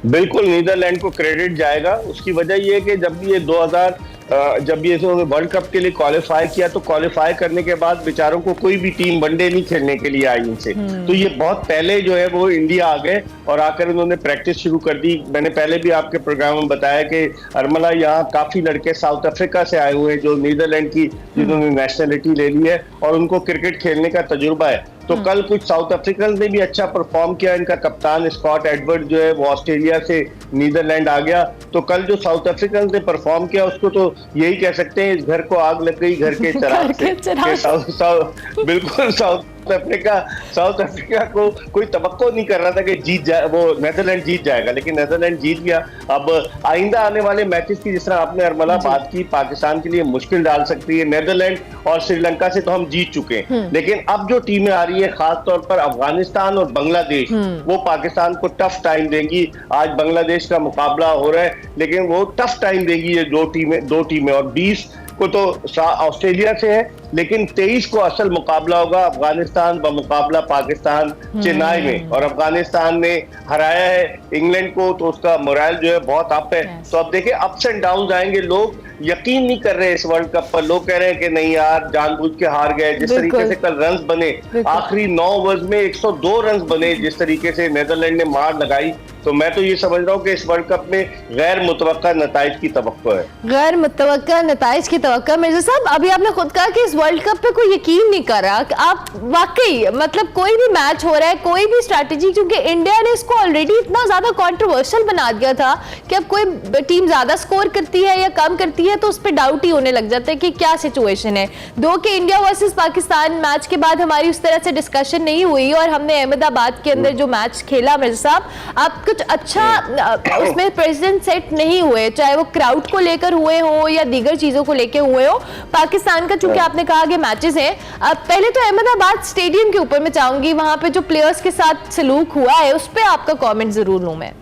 बिल्कुल नीदरलैंड को क्रेडिट जाएगा। उसकी वजह यह है कि जब ये वर्ल्ड कप के लिए क्वालिफाई किया तो क्वालिफाई करने के बाद बेचारों को कोई भी टीम वनडे नहीं खेलने के लिए आई इनसे, तो ये बहुत पहले जो है वो इंडिया आ गए और आकर उन्होंने प्रैक्टिस शुरू कर दी। मैंने पहले भी आपके प्रोग्राम में बताया कि अरमला यहाँ काफी लड़के साउथ अफ्रीका से आए हुए हैं जो नीदरलैंड की जिन्होंने नेशनलिटी ले ली है और उनको क्रिकेट खेलने का तजुर्बा है। तो कल कुछ साउथ अफ्रीकन ने भी अच्छा परफॉर्म किया। इनका कप्तान स्कॉट एडवर्ड जो है वो ऑस्ट्रेलिया से नीदरलैंड आ गया। तो कल जो साउथ अफ्रीकन ने परफॉर्म किया उसको तो यही कह सकते हैं इस घर को आग लग गई घर के चराग से। बिल्कुल साउथ अफ्रीका को कोई तवक्को नहीं कर रहा था कि जीत जाए, वो नेदरलैंड जीत जाएगा, लेकिन नेदरलैंड जीत गया। अब आइंदा आने वाले मैचेस की जिस तरह आपने अरमला बात की पाकिस्तान के लिए मुश्किल डाल सकती है। नेदरलैंड और श्रीलंका से तो हम जीत चुके हैं, लेकिन अब जो टीमें आ रही है खास तौर पर अफगानिस्तान और बांग्लादेश, वो पाकिस्तान को टफ टाइम देंगी। आज बांग्लादेश का मुकाबला हो रहा है लेकिन वो टफ टाइम देगी ये दो टीमें और 20 को तो ऑस्ट्रेलिया से है, लेकिन 23 को असल मुकाबला होगा अफगानिस्तान बमुकाबला पाकिस्तान चेन्नई में। और अफगानिस्तान ने हराया है इंग्लैंड को तो उसका मोरल जो है बहुत अप है। तो अब देखिए अप्स एंड डाउन आएंगे। लोग यकीन नहीं कर रहे इस वर्ल्ड कप पर, लोग कह रहे हैं कि नहीं यार जानबूझ के हार गए। जिस तरीके से कल रन्स बने, आखिरी 9 ओवर्स में 102 रन्स बने, जिस तरीके से नेदरलैंड ने मार लगाई, तो मैं तो ये समझ रहा हूँ कि इस वर्ल्ड कप में गैर मुतवक्का नताइज की तवक्को है। गैर मुतवक्का नताइज की तवक्को। मिर्जा साहब, अभी आपने खुद कहा कि इस वर्ल्ड कप पे कोई यकीन नहीं कर रहा। आप वाकई मतलब कोई भी मैच हो रहा है, कोई भी स्ट्रैटेजी, क्योंकि इंडिया ने इसको ऑलरेडी इतना ज्यादा कंट्रोवर्शियल बना दिया था कि अब कोई टीम ज्यादा स्कोर करती है या कम करती है तो उस पर डाउट ही होने लग जाता है कि क्या सिचुएशन है। दो के इंडिया वर्सेस पाकिस्तान मैच के बाद हमारी उस तरह से डिस्कशन नहीं हुई और हमने अहमदाबाद के अंदर जो मैच खेला, मिर्जा साहब, आप कुछ अच्छा उसमें प्रेसिडेंट सेट नहीं हुए, चाहे वो क्राउड को लेकर हुए हो या दीगर चीजों को लेकर हुए हो। पाकिस्तान का चूंकि आपने कहा कि मैचेस हैं, पहले तो अहमदाबाद स्टेडियम के ऊपर मैं चाहूंगी, वहां पे जो प्लेयर्स के साथ सलूक हुआ है उस पर आपका कमेंट जरूर लूं मैं।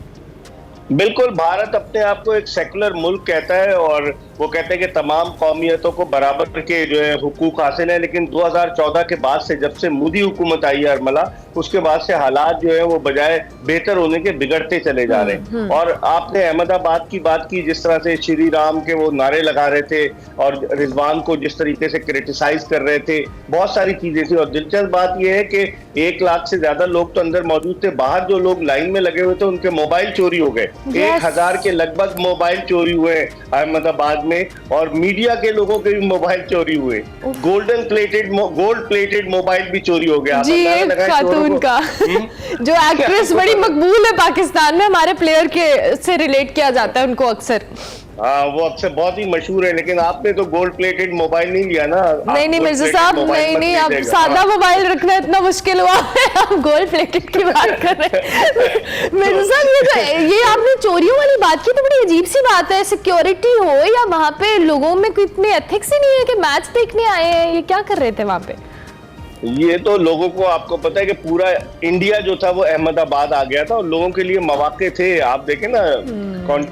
बिल्कुल, भारत अपने आप को एक सेकुलर मुल्क कहता है और वो कहते हैं कि तमाम कौमियतों को बराबर के जो है हुकूक हासिल है, लेकिन 2014 के बाद से, जब से मोदी हुकूमत आई है अरमला, उसके बाद से हालात जो है वो बजाय बेहतर होने के बिगड़ते चले जा रहे हैं। और आपने अहमदाबाद की बात की, जिस तरह से श्री राम के वो नारे लगा रहे थे और रिजवान को जिस तरीके से क्रिटिसाइज कर रहे थे, बहुत सारी चीजें थी। और दिलचस्प बात यह है कि 1 लाख से ज्यादा लोग तो अंदर मौजूद थे, बाहर जो लोग लाइन में लगे हुए थे उनके मोबाइल चोरी हो गए। 1000 के लगभग मोबाइल चोरी हुए अहमदाबाद में, और मीडिया के लोगों के भी मोबाइल चोरी हुए। गोल्ड प्लेटेड मोबाइल भी चोरी हो गया जी। एक खातून का जो एक्ट्रेस बड़ी मकबूल है पाकिस्तान में, हमारे प्लेयर के से रिलेट किया जाता है उनको अक्सर। हाँ, वो अक्सर बहुत ही मशहूर है, लेकिन आपने तो गोल्ड प्लेटेड मोबाइल नहीं लिया ना। नहीं मिर्जा साहब, नहीं, अब सादा मोबाइल रखना इतना मुश्किल हुआ है, आप गोल्ड प्लेटेड की बात कर रहे हैं। मिर्जा साहब, ये आपने चोरियों वाली बात की तो बड़ी अजीब सी बात है। सिक्योरिटी हो या वहाँ पे लोगों में कोई इतने एथिक्स ही नहीं है कि मैच देखने आए हैं, ये क्या कर रहे थे वहाँ पे? ये तो लोगों को, आपको पता है कि पूरा इंडिया जो था वो अहमदाबाद आ गया था और लोगों के लिए मौके थे। आप देखें ना,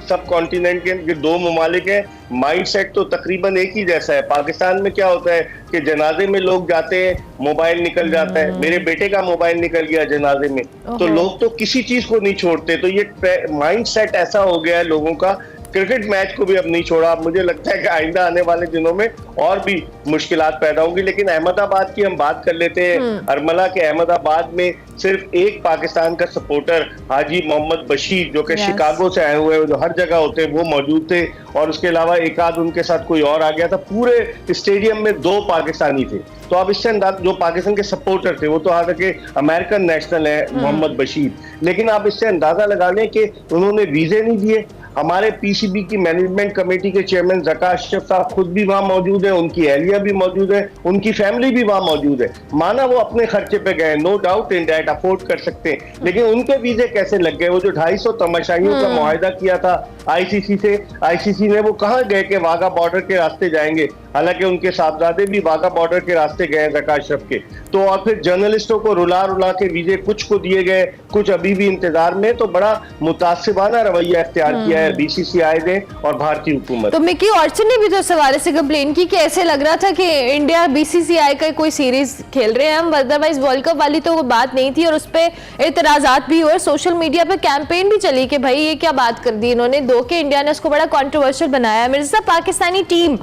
सब कॉन्टिनेंट के 2 ममालिक हैं, माइंडसेट तो तकरीबन एक ही जैसा है। पाकिस्तान में क्या होता है कि जनाजे में लोग जाते हैं, मोबाइल निकल जाता है। मेरे बेटे का मोबाइल निकल गया जनाजे में, तो लोग तो किसी चीज को नहीं छोड़ते। तो ये माइंडसेट ऐसा हो गया है लोगों का। क्रिकेट मैच को भी अब नहीं छोड़ा। अब मुझे लगता है कि आइंदा आने वाले दिनों में और भी मुश्किलात पैदा होंगी। लेकिन अहमदाबाद की हम बात कर लेते हैं अरमला के। अहमदाबाद में सिर्फ एक पाकिस्तान का सपोर्टर हाजी मोहम्मद बशीर, जो कि शिकागो से आए हुए हैं, जो हर जगह होते हैं, वो मौजूद थे। और उसके अलावा एक आध उनके साथ कोई और आ गया था। पूरे स्टेडियम में 2 पाकिस्तानी थे। तो आप इससे अंदाज, जो पाकिस्तान के सपोर्टर थे वो तो हालांकि अमेरिकन नेशनल है मोहम्मद बशीर, लेकिन आप इससे अंदाजा लगा लें कि उन्होंने वीजे नहीं दिए। हमारे पीसीबी की मैनेजमेंट कमेटी के चेयरमैन ज़का अशरफ साहब खुद भी वहां मौजूद है, उनकी अहलिया भी मौजूद है, उनकी फैमिली भी वहां मौजूद है। माना वो अपने खर्चे पे गए, no doubt in that, afford कर सकते हैं, लेकिन उनके वीजे कैसे लग गए? वो जो 250 तमाशाइयों का मुआहिदा किया था आईसीसी से, आईसीसी ने वो कहाँ गए कि वाघा बॉर्डर के रास्ते जाएंगे? हालांकि उनके साहबजादे भी वाघा बॉर्डर के रास्ते गए ज़का अशरफ के। तो और फिर जर्नलिस्टों को रुला रुला के वीजे कुछ को दिए गए, कुछ अभी भी इंतजार में। तो बड़ा मुतासिबाना रवैया इख्तियार किया है बीसीसीआई ने और भारतीय हुकूमत। तो मिकी ऑर्चन ने भी तो इस हवाले से कंप्लेन की कि ऐसे लग रहा था कि इंडिया बीसीसीआई का कोई सीरीज खेल रहे हैं हम, अदरवाइज वर्ल्ड कप वाली तो कोई बात नहीं थी। और उस पर एतराजात भी हुए, सोशल मीडिया पे कैंपेन भी चली कि भाई ये क्या बात कर दी इन्होंने। 2 के इंडिया ने उसको बड़ा कंट्रोवर्शियल बनाया। मिर्जा, पाकिस्तानी टीम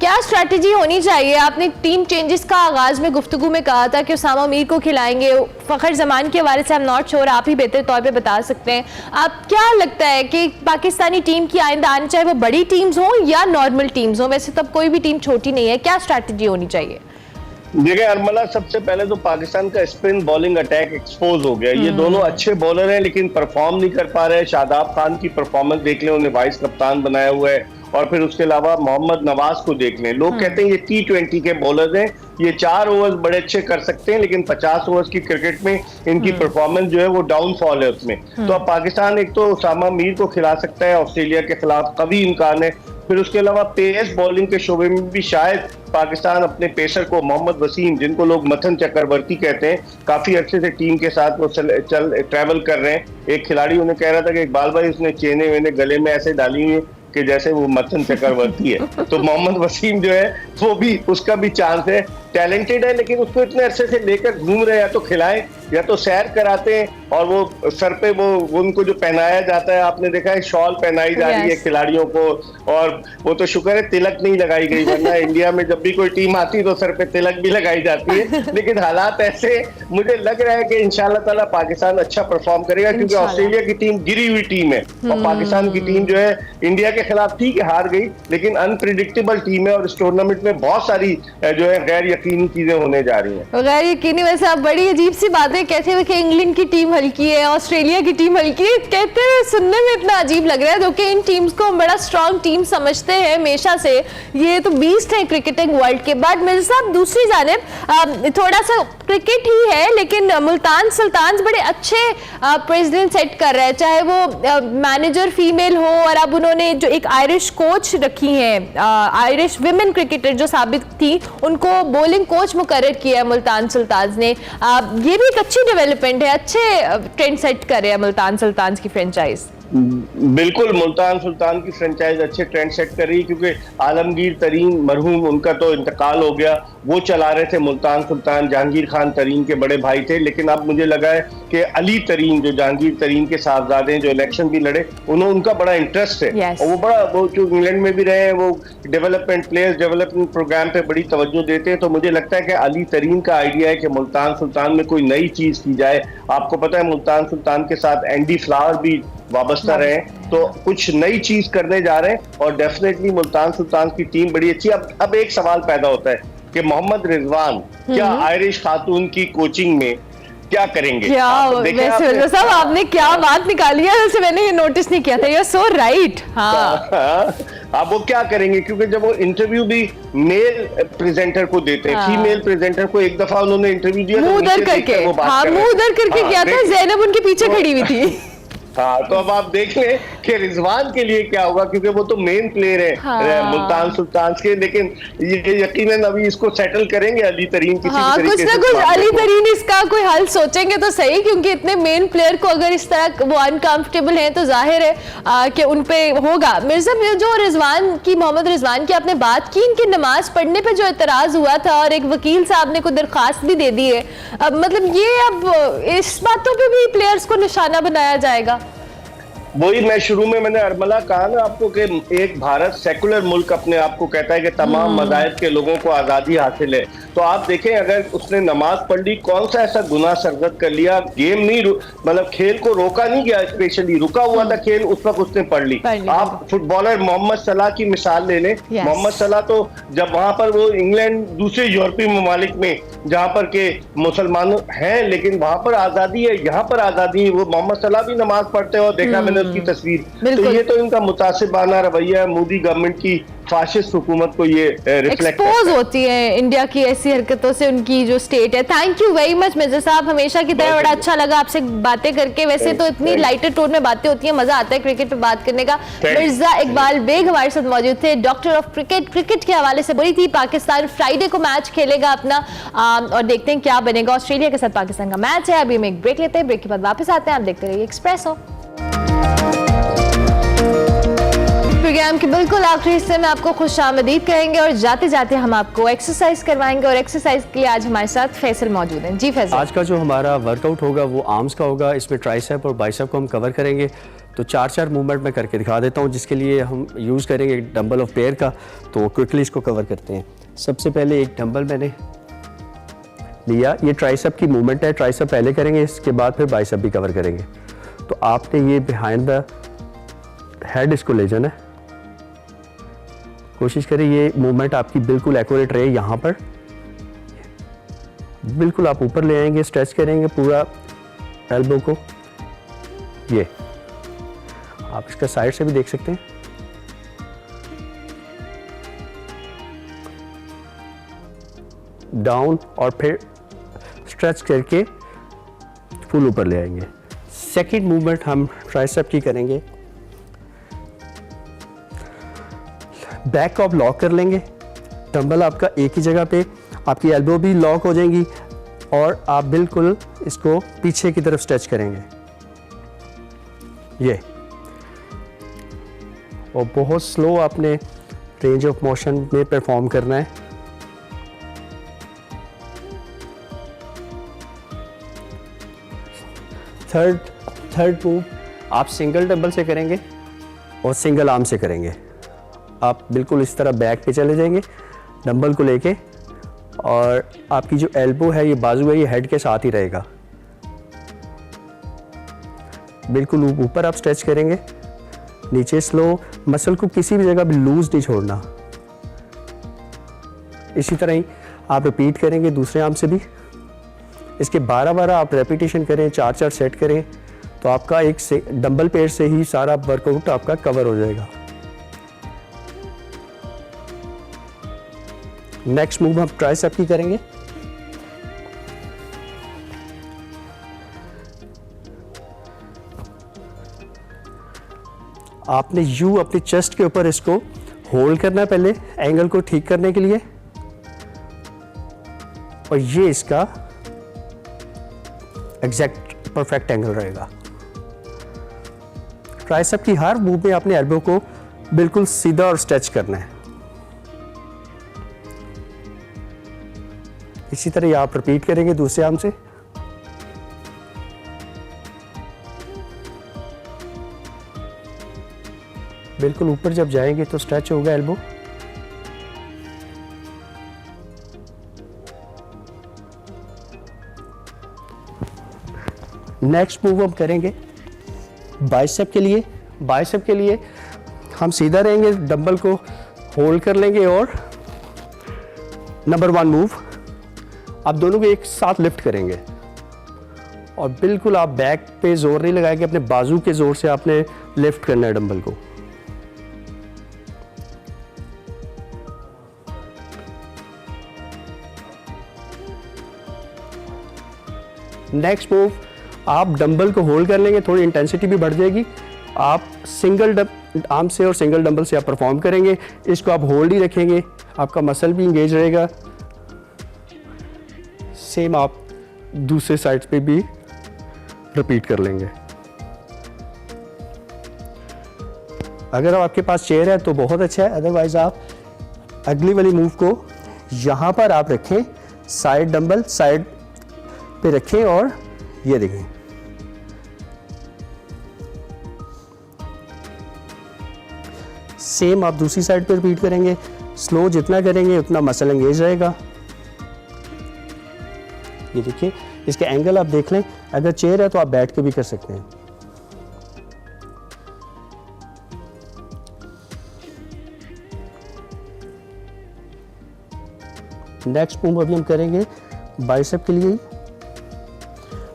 क्या स्ट्रैटेजी होनी चाहिए? आपने टीम चेंजेस का आगाज में गुफ्तगू में कहा था कि उसामा मीर को खिलाएंगे, फखर जमान के हवाले से हम नॉट श्योर, आप ही बेहतर तौर पे बता सकते हैं। आप क्या लगता है कि पाकिस्तानी टीम की आइंदा आनी चाहिए, वो बड़ी टीम्स हो या नॉर्मल टीम्स हो? वैसे तब कोई भी टीम छोटी नहीं है, क्या स्ट्रैटेजी होनी चाहिए? देखिए अरमला, सबसे पहले तो पाकिस्तान का स्पिन बॉलिंग अटैक एक्सपोज हो गया। ये दोनों अच्छे बॉलर हैं लेकिन परफॉर्म नहीं कर पा रहे। शादाब खान की परफॉर्मेंस देख लें, उन्हें वाइस कप्तान बनाया हुआ है। और फिर उसके अलावा मोहम्मद नवाज को देख लें, लोग कहते हैं ये T20 के बॉलर हैं, ये 4 ओवर्स बड़े अच्छे कर सकते हैं, लेकिन 50 ओवर्स की क्रिकेट में इनकी परफॉर्मेंस जो है वो डाउनफॉल है उसमें। तो अब पाकिस्तान एक तो उसामा मीर को खिला सकता है, ऑस्ट्रेलिया के खिलाफ कभी इम्कान है। फिर उसके अलावा पेस बॉलिंग के शोबे में भी शायद पाकिस्तान अपने पेसर को मोहम्मद वसीम, जिनको लोग मथन चक्रवर्ती कहते हैं, काफी अच्छे से टीम के साथ वो ट्रैवल कर रहे हैं। एक खिलाड़ी उन्हें कह रहा था कि इकबाल भाई उसने चेने वेने गले में ऐसे डाली हुई कि जैसे वो मथन चक्रवर्ती है। तो मोहम्मद वसीम जो है वो भी, उसका भी चांस है, टैलेंटेड है, लेकिन उसको इतने अरसे से लेकर घूम रहे हैं, तो खिलाएं या तो सैर कराते हैं और वो सर पे वो उनको जो पहनाया जाता है, आपने देखा है शॉल पहनाई जा रही है खिलाड़ियों को, और वो तो शुक्र है तिलक नहीं लगाई गई, वरना इंडिया में जब भी कोई टीम आती तो सर पे तिलक भी लगाई जाती है। लेकिन हालात ऐसे, मुझे लग रहा है कि इंशाल्लाह ताला पाकिस्तान अच्छा परफॉर्म करेगा, क्योंकि ऑस्ट्रेलिया की टीम गिरी हुई टीम है और पाकिस्तान की टीम जो है इंडिया के खिलाफ ठीक है हार गई, लेकिन अनप्रिडिक्टेबल टीम है और इस टूर्नामेंट में बहुत सारी जो है गैर यकीनी चीजें होने जा रही हैं। गैर यकीनी, वैसे आप बड़ी अजीब सी बातें कहते हुए कि इंग्लैंड की टीम हल्की है, ऑस्ट्रेलिया की टीम हल्की है, कहते हुए सुनने में इतना अजीब लग रहा है, क्योंकि इन टीम्स को हम बड़ा स्ट्रॉन्ग टीम समझते हैं हमेशा से, ये तो बीस्ट है क्रिकेटिंग वर्ल्ड के। बाद मिर्जा साहब दूसरी जानिब थोड़ा सा क्रिकेट ही है, लेकिन मुल्तान सुल्तान्स बड़े अच्छे प्रेसिडेंट सेट कर रहे हैं, चाहे वो मैनेजर फीमेल हो, और अब उन्होंने जो एक आयरिश कोच रखी हैं, आयरिश विमेन क्रिकेटर जो साबित थी, उनको बॉलिंग कोच मुकर्रर किया है मुल्तान सुल्तान्स ने। ये भी एक अच्छी डेवलपमेंट है, अच्छे ट्रेंड सेट कर रहे हैं मुल्तान सुल्तान्स की फ्रेंचाइज। बिल्कुल, मुल्तान सुल्तान की फ्रेंचाइज अच्छे ट्रेंड सेट कर रही है, क्योंकि आलमगीर तरीन मरहूम, उनका तो इंतकाल हो गया, वो चला रहे थे मुल्तान सुल्तान, जहांगीर खान तरीन के बड़े भाई थे, लेकिन अब मुझे लगा है कि अली तरीन जो जहांगीर तरीन के साहबजादे हैं, जो इलेक्शन भी लड़े, उनका बड़ा इंटरेस्ट है। yes. और वो जो इंग्लैंड में भी रहे हैं, वो डेवलपमेंट प्लेयर्स डेवलपमेंट प्रोग्राम पे बड़ी तवज्जो देते हैं, तो मुझे लगता है कि अली तरीन का आइडिया है कि मुल्तान सुल्तान में कोई नई चीज की जाए। आपको पता है मुल्तान सुल्तान के साथ एंडी फ्लावर भी वाबस्ता रहे, तो कुछ नई चीज करने जा रहे हैं और डेफिनेटली मुल्तान सुल्तान की टीम बड़ी अच्छी। अब एक सवाल पैदा होता है कि मोहम्मद रिजवान क्या आयरिश खातून की कोचिंग में क्या करेंगे? क्या वैसे साहब आपने क्या बात निकाली है, वैसे मैंने ये नोटिस नहीं किया था, यू आर सो राइट। हाँ, अब वो क्या करेंगे, क्योंकि जब वो इंटरव्यू भी मेल प्रेजेंटर को देते हैं, फीमेल प्रेजेंटर को एक दफा उन्होंने इंटरव्यू दिया, मुंह उधर करके, हाँ मुंह उधर करके किया था, ज़ैनब उनके पीछे खड़ी हुई थी। हाँ, तो अब आप देख लें कि रिजवान के लिए क्या होगा, क्योंकि वो तो मेन प्लेयर है मुल्तान सुल्तान के, लेकिन ये यकीनन अभी इसको सेटल करेंगे अली तरीन किसी भी कुछ ना कुछ अली तरीन इसका कोई हल सोचेंगे तो सही, क्योंकि इतने मेन प्लेयर को अगर इस तरह वो अनकंफर्टेबल हैं तो जाहिर है कि उन पे होगा। मिर्जा जो रिजवान की, मोहम्मद रिजवान की आपने बात की, इनकी नमाज पढ़ने पे जो एतराज हुआ था और एक वकील साहब ने कोई दरखास्त भी दे दी है, मतलब ये अब इस बातों पे भी प्लेयर्स को निशाना बनाया जाएगा। वही मैं शुरू में मैंने अरमला कहा ना आपको कि एक भारत सेकुलर मुल्क अपने आप को कहता है कि तमाम मज़ाहिब के लोगों को आज़ादी हासिल है, तो आप देखें अगर उसने नमाज पढ़ ली, कौन सा ऐसा गुनाह सरजद कर लिया, गेम नहीं मतलब खेल को रोका नहीं गया, स्पेशली रुका हुआ था खेल, उस वक्त उसने पढ़ ली। आप फुटबॉलर मोहम्मद सलाह की मिसाल ले लें, मोहम्मद सलाह तो जब वहां पर वो इंग्लैंड दूसरे यूरोपीय ममालिक में जहां पर के मुसलमान हैं, लेकिन वहां पर आज़ादी है, यहाँ पर आज़ादी है, वो मोहम्मद सलाह भी नमाज पढ़ते हैं और देखा मैंने उसकी तस्वीर। तो ये तो इनका मुतासिबाना रवैया मोदी गवर्नमेंट की फाशिस्ट हुकूमत को ये रिफ्लेक्ट एक्सपोज होती है इंडिया की ऐसी हरकतों से उनकी जो स्टेट है। Thank you very much Mirza साहब, हमेशा की तरह बड़ा अच्छा लगा आपसे बातें करके। वैसे तो इतनी लाइटर टोन में बातें होती हैं, मजा आता है क्रिकेट पे बात करने का। मिर्जा इकबाल बेग हमारे साथ मौजूद थे, डॉक्टर ऑफ क्रिकेट के हवाले से बोली थी। पाकिस्तान फ्राइडे को मैच खेलेगा अपना और देखते हैं क्या बनेगा। ऑस्ट्रेलिया के साथ पाकिस्तान का मैच है। अभी हम एक ब्रेक लेते हैं, ब्रेक के बाद वापस आते हैं। आप देखते रहिए एक्सप्रेसो। प्रोग्राम के बिल्कुल आखिरी हिस्से में आपको खुशामदीद कहेंगे और जाते जाते हम आपको एक्सरसाइज करवाएंगे और एक्सरसाइज के लिए आज हमारे साथ फैसल मौजूद हैं। जी फैसल, आज का जो हमारा वर्कआउट होगा वो आर्म्स का होगा। इसमें ट्राइसेप और बाइसेप को हम कवर करेंगे। तो 4 मूवमेंट में करके दिखा देता हूँ, जिसके लिए हम यूज़ करेंगे एक डंबल ऑफ पेयर का। तो क्विकली इसको कवर करते हैं। सबसे पहले एक डंबल मैंने लिया, ये ट्राइसेप की मूवमेंट है, ट्राइसेप पहले करेंगे, इसके बाद फिर बाइसेप भी कवर करेंगे। तो आपने ये बिहाइंड द हेड इसको ले जाना है। कोशिश करें ये मूवमेंट आपकी बिल्कुल एक्यूरेट रहे। यहाँ पर बिल्कुल आप ऊपर ले आएंगे, स्ट्रेच करेंगे पूरा एल्बो को। ये आप इसका साइड से भी देख सकते हैं। डाउन और फिर स्ट्रेच करके फुल ऊपर ले आएंगे। सेकंड मूवमेंट हम ट्राइसेप की करेंगे। बैक को आप लॉक कर लेंगे, डंबल आपका एक ही जगह पे, आपकी एल्बो भी लॉक हो जाएंगी और आप बिल्कुल इसको पीछे की तरफ स्ट्रेच करेंगे। ये और बहुत स्लो आपने रेंज ऑफ मोशन में परफॉर्म करना है। थर्ड मूव आप सिंगल डंबल से करेंगे और सिंगल आर्म से करेंगे। आप बिल्कुल इस तरह बैक पे चले जाएंगे डंबल को लेके, और आपकी जो एल्बो है, ये बाजू है, ये हेड के साथ ही रहेगा। बिल्कुल ऊपर आप स्ट्रेच करेंगे, नीचे स्लो, मसल को किसी भी जगह भी लूज नहीं छोड़ना। इसी तरह ही आप रिपीट करेंगे दूसरे आर्म से भी। इसके 12-12 आप रेपिटेशन करें, 4-4 सेट करें, तो आपका एक से डंबल पेयर से ही सारा वर्कआउट आपका कवर हो जाएगा। नेक्स्ट मूव हम ट्राइसेप की करेंगे। आपने यू अपनी चेस्ट के ऊपर इसको होल्ड करना है पहले एंगल को ठीक करने के लिए, और ये इसका एग्जैक्ट परफेक्ट एंगल रहेगा। ट्राइसेप की हर मूव में आपने एल्बो को बिल्कुल सीधा और स्ट्रेच करना है। इसी तरह आप रिपीट करेंगे दूसरे आर्म से। बिल्कुल ऊपर जब जाएंगे तो स्ट्रेच होगा एल्बो। नेक्स्ट मूव हम करेंगे बाइसेप के लिए। बाइसेप के लिए हम सीधा रहेंगे, डंबल को होल्ड कर लेंगे, और नंबर 1 मूव आप दोनों को एक साथ लिफ्ट करेंगे, और बिल्कुल आप बैक पे जोर नहीं लगाएंगे, अपने बाजू के जोर से आपने लिफ्ट करना है डंबल को। नेक्स्ट मूव आप डंबल को होल्ड कर लेंगे, थोड़ी इंटेंसिटी भी बढ़ जाएगी। आप सिंगल आर्म से और सिंगल डंबल से आप परफॉर्म करेंगे। इसको आप होल्ड ही रखेंगे, आपका मसल भी इंगेज रहेगा। सेम आप दूसरे साइड पे भी रिपीट कर लेंगे। अगर आपके पास चेयर है तो बहुत अच्छा है, अदरवाइज आप अगली वाली मूव को यहाँ पर आप रखें, साइड डंबल साइड पे रखें, और ये देखें सेम आप दूसरी साइड पे रिपीट करेंगे। स्लो जितना करेंगे उतना मसल एंगेज रहेगा। ये देखिए, इसके एंगल आप देख लें, अगर चेयर है तो आप बैठ के भी कर सकते हैं। नेक्स्ट मूव अभी हम करेंगे बाइसेप के लिए।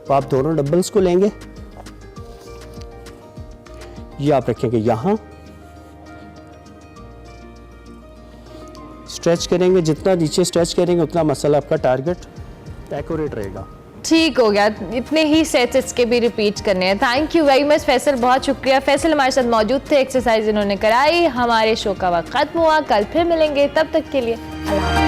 तो आप दोनों डंबल्स को लेंगे, ये आप रखेंगे यहां, स्ट्रेच करेंगे, जितना नीचे स्ट्रेच करेंगे उतना मसल आपका टारगेट एक्यूरेट रहेगा। ठीक हो गया, इतने ही सेट्स इसके भी रिपीट करने हैं। Thank you very much Faisal, बहुत शुक्रिया। फैसल हमारे साथ मौजूद थे, एक्सरसाइज इन्होंने कराई। हमारे शो का वक्त खत्म हुआ, कल फिर मिलेंगे, तब तक के लिए अल्लाह।